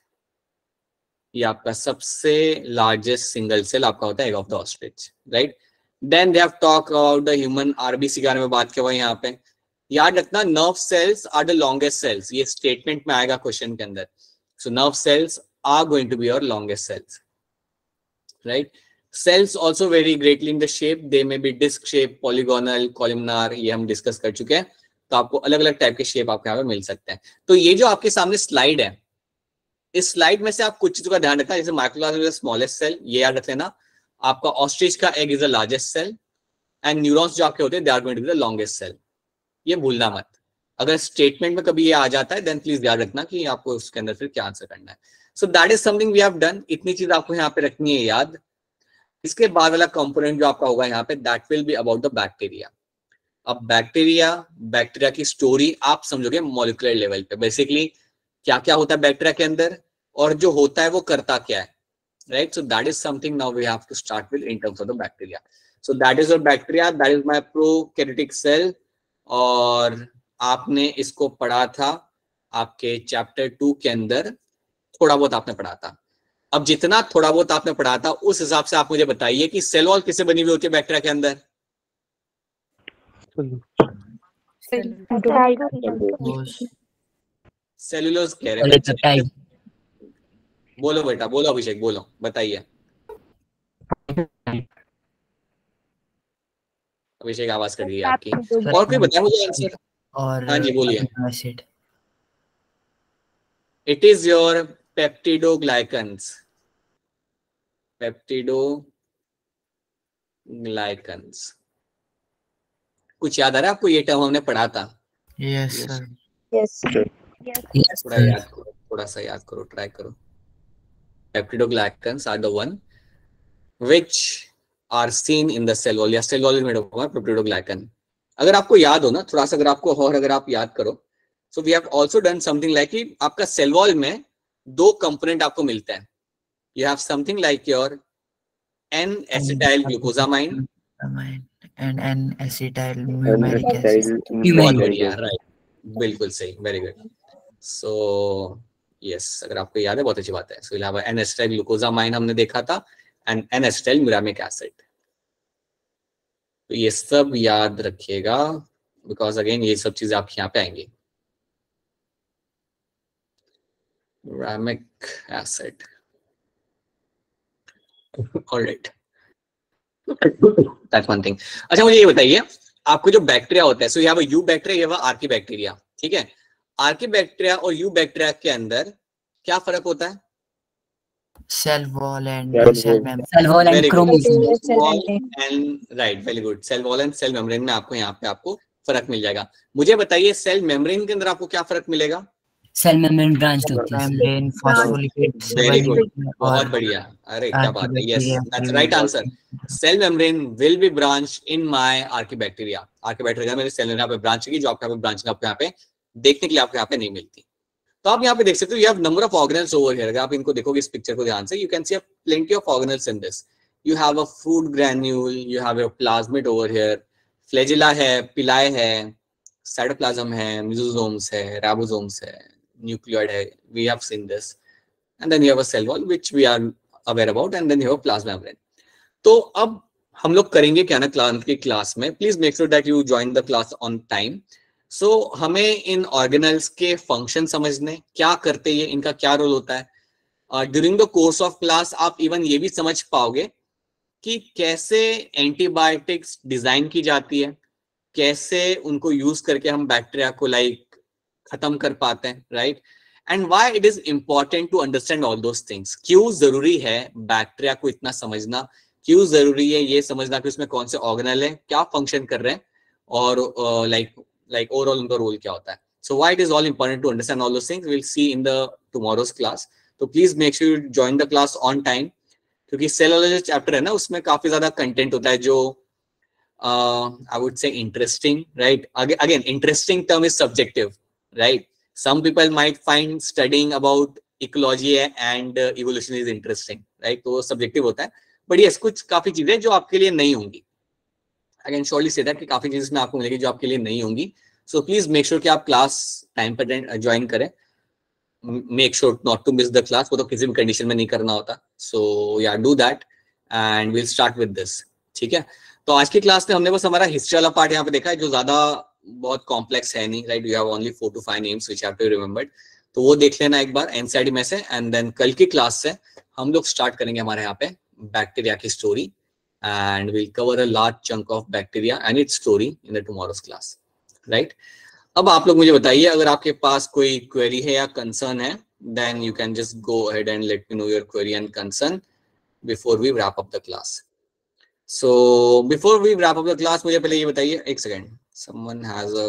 ये आपका सबसे लार्जेस्ट सिंगल सेल आपका होता है egg of the ostrich, right. Then they have talk about the human RBC के बारे में बात किया हुआ यहाँ पे। याद रखना nerve cells are the longest cells, ये स्टेटमेंट में आएगा क्वेश्चन के अंदर। So nerve cells are going to be your longest cells, right. Cells also vary greatly in the shape, they may be disc shape, polygonal, columnar, ये हम डिस्कस कर चुके हैं। तो आपको अलग अलग टाइप के शेप आपके यहाँ पे मिल सकते हैं। तो ये जो आपके सामने स्लाइड है, इस स्लाइड में से आप कुछ चीजों का ध्यान रखना, जैसे mycoplasma is the smallest cell, ये याद रख लेना। आपका ऑस्ट्रिच का egg is the largest cell and neurons जो आपके होते हैं they are going to be the longest cell. ये भूलना मत, अगर स्टेटमेंट में कभी ये आ जाता है देन प्लीज याद रखना कि आपको उसके अंदर फिर क्या आंसर करना है। So that is something we have done. इतनी चीज आपको यहाँ पे रखनी है याद। इसके बाद वाला कंपोनेंट जो आपका होगा यहाँ पे that will be about the bacteria. अब बैक्टीरिया की स्टोरी आप समझोगे मॉलिक्यूलर लेवल पे, बेसिकली क्या क्या होता है बैक्टीरिया के अंदर और जो होता है वो करता क्या है, right? So that is something now we have to start with in terms of the bacteria. So that is your bacteria, that is my prokaryotic cell. और आपने इसको पढ़ा था आपके चैप्टर 2 के अंदर, थोड़ा बहुत आपने पढ़ा था. अब जितना थोड़ा बहुत आपने पढ़ा था उस हिसाब से आप मुझे बताइए कि सेल वॉल किससे बनी हुई होती है बैक्टीरिया के अंदर? सेलुलोज कह रहे हैं. Polypeptide. बोलो बेटा, बोलो अभिषेक, बोलो, बताइए. अभिषेक आवाज कर दी आपकी. और कोई बताए मुझे आंसर? और हाँ जी, बोलिए. Acid. It is your peptidoglycans. Peptidoglycans. कुछ याद आ रहा है आपको? ये टर्म हमने पढ़ा था. Yes, sir. Yes. Yes, थोड़ा sir. याद करो, थोड़ा सा याद करो, ट्राई करो. Peptidoglycans are the one which are seen in the cell wall. या cell wall is made up of peptidoglycan. अगर आपको याद हो ना थोड़ा सा, अगर आप याद करो, so we have also done something like कि आपका cell wall में दो component आपको मिलते हैं. You have something like your N-acetyl glucosamine and N-acetyl numeric acid. N-acetyl बहुत Numeric. बढ़िया, राइट, बिल्कुल सही, वेरी गुड. सो यस, अगर आपको याद है बहुत अच्छी बात है. सो we'll have N-acetyl glucosamine हमने देखा था एंड N-acetyl muramic acid. तो ये सब याद रखिएगा बिकॉज अगेन ये सब चीजें आपके यहाँ पे आएंगी. Muramic acid. Alright, that's one thing. अच्छा मुझे ये बताइए, आपको जो बैक्टीरिया होता है, सो यहाँ यू बैक्टीरिया, ये आर्की बैक्टीरिया, ठीक है? आर्की बैक्टीरिया और यू बैक्टीरिया के अंदर क्या फर्क होता है? Cell wall and Cell cell wall. membrane. Cell wall and Very good. chromosome. Cell wall and right, very good. Cell wall and cell membrane में आपको यहाँ पे आपको फर्क मिल जाएगा. मुझे बताइए सेल मेम्ब्रेन के अंदर आपको क्या फर्क मिलेगा? Cell membrane branched होती है. Membrane, phospholipids. Very good. बहुत बढ़िया. अरे क्या बात है. Yes, that's right answer. Cell membrane will be branched in my archibacteria. Archibacteria मेरे सेल यहाँ पे ब्रांच की, जो आपके यहाँ पे ब्रांच आपको यहाँ पे देखने के लिए आपको यहाँ पे नहीं मिलती. तो आप यहाँ पे देख सकते हो, you have number of organelles over here. अगर आप इनको देखोगे इस पिक्चर को ध्यान से, you can see a plenty of organelles in this. You have a food granule, you have a plasmid over here, flagella है, pili है, cytoplasm है, mesosomes है, ribosomes है, nucleoid है. We have seen this. And then you have a cell wall which we are aware about, and then you have a plasma membrane. तो अब हम लोग करेंगे क्या ना क्लास में, please make sure that you join the class on time. So हमें इन ऑर्गेनल्स के फंक्शन समझने, क्या करते हैं, इनका क्या रोल होता है. During the course of class आप इवन ये भी समझ पाओगे कि कैसे एंटीबायोटिक्स डिजाइन की जाती है, कैसे उनको यूज करके हम बैक्टीरिया को खत्म कर पाते हैं, right? And why it is important to understand all those things. क्यों जरूरी है बैक्टीरिया को इतना समझना, क्यों जरूरी है ये समझना कि उसमें कौन से ऑर्गेनल है, क्या फंक्शन कर रहे हैं, और like overall उनका रोल क्या होता है. So why it is all important to understand all those things, we'll see in the tomorrow's class. So please make sure you join the class on time, क्योंकि सेलुलॉजी चैप्टर है ना, उसमें काफी ज्यादा कंटेंट होता है जो I would say interesting, right? Again, interesting term is subjective, right? Some people might find studying about ecology and evolution is interesting, right? तो subjective होता है, but yes, कुछ काफी चीजें जो आपके लिए नहीं होंगी. I can surely say that कि काफी चीजें इसमें आपको मिलेगी जो आपके लिए नहीं होंगी. So please make sure कि आप क्लास टाइम पर ज्वाइन करें. Make sure not to miss the class. वो तो किसी भी कंडीशन में नहीं करना होता. So yeah, do that and we'll start with this. ठीक है? तो आज की क्लास में हमने बस हमारा हिस्ट्री वाला पार्ट यहाँ पे देखा है, जो ज्यादा बहुत कॉम्प्लेक्स है नहीं, right? You have only 4 to 5 names which have to remembered. तो वो देख लेना एक बार एनसीईआरटी में से, एंड देन कल की क्लास से हम लोग स्टार्ट करेंगे हमारे यहाँ पे बैक्टीरिया की story, and we'll cover a large chunk of bacteria and its story in the tomorrow's class, right? अब आप लोग मुझे बताइए, अगर आपके पास कोई क्वेरी है या कंसर्न है, then you can just go ahead and let me know your query and concern before we wrap up the class. So before we wrap up the class, मुझे पहले ये बताइए, एक सेकेंड, someone has a